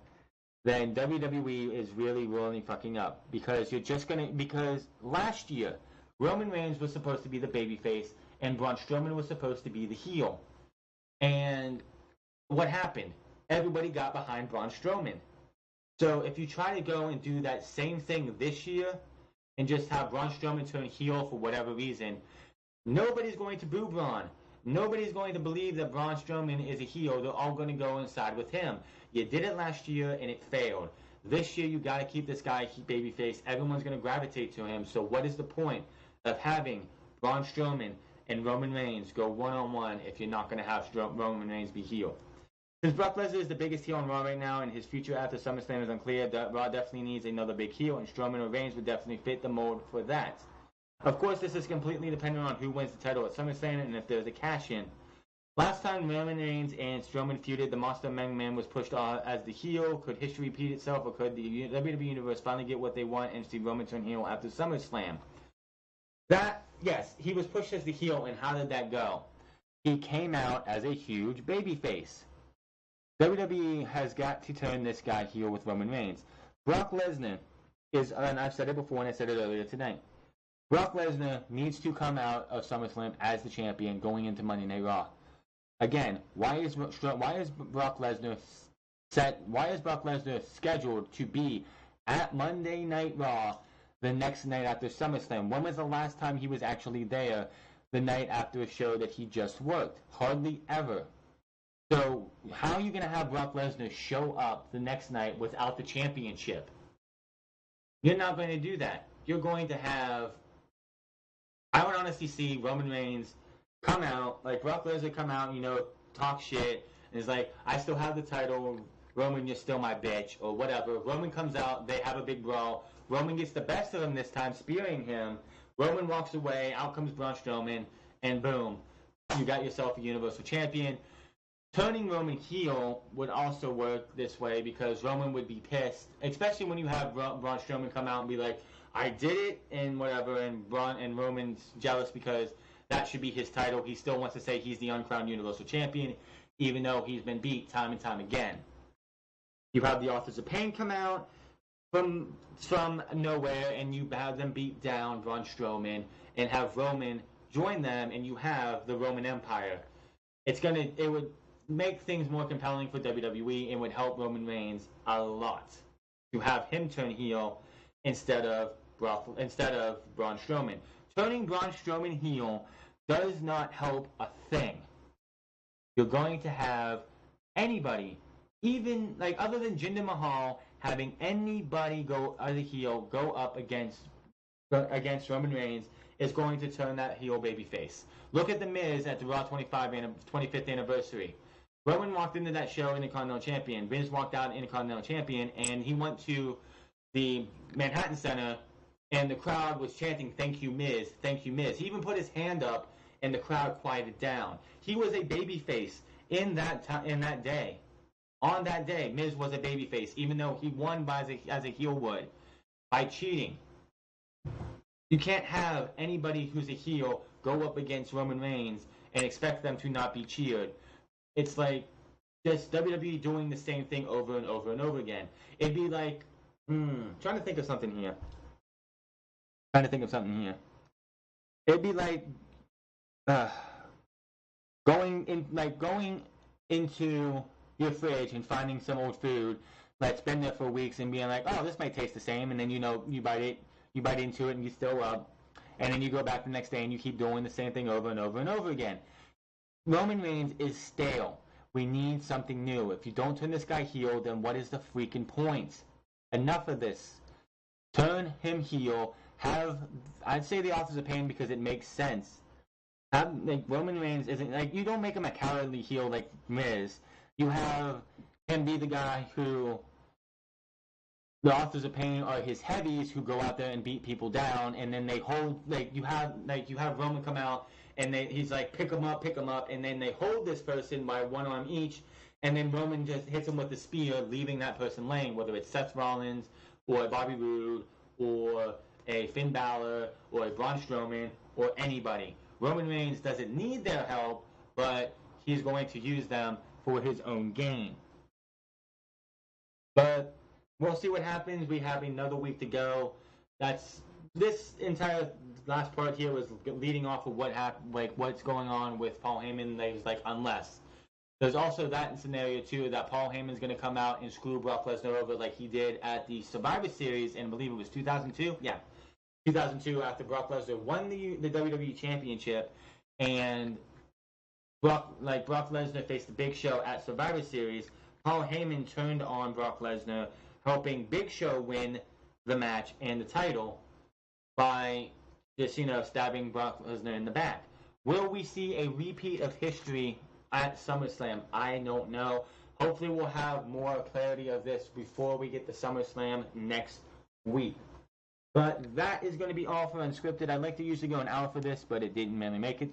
then WWE is really fucking up because because last year Roman Reigns was supposed to be the babyface and Braun Strowman was supposed to be the heel. And what happened? Everybody got behind Braun Strowman. So if you try to go and do that same thing this year and just have Braun Strowman turn heel for whatever reason, nobody's going to boo Braun. Nobody's going to believe that Braun Strowman is a heel. They're all going to go inside with him. You did it last year and it failed. This year you got to keep this guy babyface. Everyone's going to gravitate to him. So what is the point of having Braun Strowman and Roman Reigns go one-on-one if you're not going to have Roman Reigns be heel? Since Brock Lesnar is the biggest heel on Raw right now and his future after SummerSlam is unclear, Raw definitely needs another big heel, and Strowman or Reigns would definitely fit the mold for that. Of course, this is completely dependent on who wins the title at SummerSlam and if there's a cash-in. Last time Roman Reigns and Strowman feuded, the Monster Among Men was pushed as the heel. Could history repeat itself, or could the WWE Universe finally get what they want and see Roman turn heel after SummerSlam? Yes, he was pushed as the heel, and how did that go? He came out as a huge babyface. WWE has got to turn this guy heel with Roman Reigns. Brock Lesnar is, and I've said it before and I said it earlier tonight, Brock Lesnar needs to come out of SummerSlam as the champion going into Monday Night Raw. Again, why is Brock Lesnar scheduled to be at Monday Night Raw the next night after SummerSlam? When was the last time he was actually there the night after a show that he just worked? Hardly ever. So how are you going to have Brock Lesnar show up the next night without the championship? You're not going to do that. You're going to have, I would honestly see Roman Reigns come out, like Brock Lesnar come out, talk shit, and is like, I still have the title, Roman, you're still my bitch, or whatever. Roman comes out, they have a big brawl. Roman gets the best of him this time, spearing him. Roman walks away, out comes Braun Strowman, and boom, you got yourself a Universal Champion. Turning Roman heel would also work this way because Roman would be pissed, especially when you have Braun Strowman come out and be like, I did it, and whatever, and Roman's jealous because that should be his title. He still wants to say he's the uncrowned Universal Champion, even though he's been beat time and time again. You have the Authors of Pain come out from nowhere, and you have them beat down Braun Strowman, and have Roman join them, and you have the Roman Empire. It would make things more compelling for WWE and would help Roman Reigns a lot to have him turn heel instead of Braun Strowman. Turning Braun Strowman heel does not help a thing. You're going to have anybody, even like other than Jinder Mahal, having anybody go as a heel go up against Roman Reigns is going to turn that heel babyface. Look at The Miz at the Raw 25th anniversary. Roman walked into that show Intercontinental Champion. Miz walked out Intercontinental Champion, and he went to the Manhattan Center, and the crowd was chanting, "Thank you, Miz. Thank you, Miz." He even put his hand up, and the crowd quieted down. He was a babyface in that day. On that day, Miz was a babyface, even though he won as a heel would by cheating. You can't have anybody who's a heel go up against Roman Reigns and expect them to not be cheered. It's like just WWE doing the same thing over and over and over again. It'd be like, trying to think of something here. It'd be like going into your fridge and finding some old food that's been there for weeks and being like, oh, this might taste the same, and then you bite into it and you throw up, and then you go back the next day and you keep doing the same thing over and over and over again. Roman Reigns is stale. We need something new. If you don't turn this guy heel, then what is the freaking point? Enough of this. Turn him heel. I'd say the Authors of Pain because it makes sense. Roman Reigns isn't like, you don't make him a cowardly heel like Miz. You have him be the guy who the Authors of Pain are his heavies who go out there and beat people down, and then they hold you have Roman come out and he's like pick him up, and then they hold this person by one arm each, and then Roman just hits him with the spear, leaving that person laying, whether it's Seth Rollins or Bobby Roode or a Finn Balor or a Braun Strowman or anybody. Roman Reigns doesn't need their help, but he's going to use them for his own gain. But we'll see what happens. We have another week to go. This entire last part here was leading off of what happened, like what's going on with Paul Heyman. There's like unless there's also that scenario too that Paul Heyman's going to come out and screw Brock Lesnar over like he did at the Survivor Series, and I believe it was 2002. Yeah, 2002 after Brock Lesnar won the WWE Championship, and Brock Lesnar faced the Big Show at Survivor Series. Paul Heyman turned on Brock Lesnar, helping Big Show win the match and the title by just, stabbing Brock Lesnar in the back. Will we see a repeat of history at SummerSlam? I don't know. Hopefully we'll have more clarity of this before we get to SummerSlam next week. But that is going to be all for Unscripted. I'd like to usually go an hour for this, but it didn't really make it.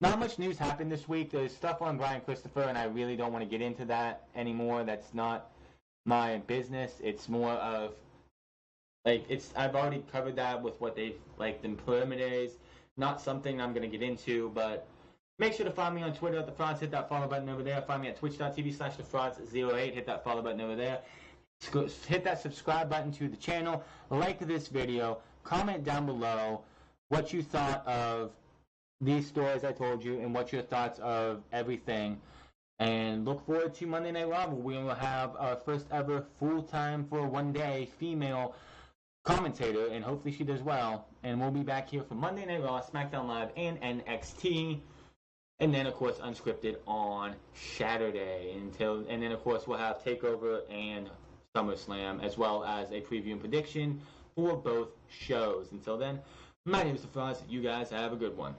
Not much news happened this week. There's stuff on Brian Christopher, and I really don't want to get into that anymore. That's not my business. It's more of I've already covered that with what they've the preliminaries. Not something I'm going to get into, but make sure to follow me on Twitter at The Franz. Hit that follow button over there. Find me at twitch.tv/TheFranz08. Hit that follow button over there. hit that subscribe button to the channel, like this video, comment down below what you thought of these stories I told you and what your thoughts of everything. And look forward to Monday Night Raw. We will have our first ever full-time for one day female commentator, and hopefully she does well. And we'll be back here for Monday Night Raw, SmackDown Live, and NXT. And then, of course, Unscripted on Saturday. And then, of course, we'll have TakeOver and SummerSlam, as well as a preview and prediction for both shows. Until then, my name is Franz. You guys have a good one.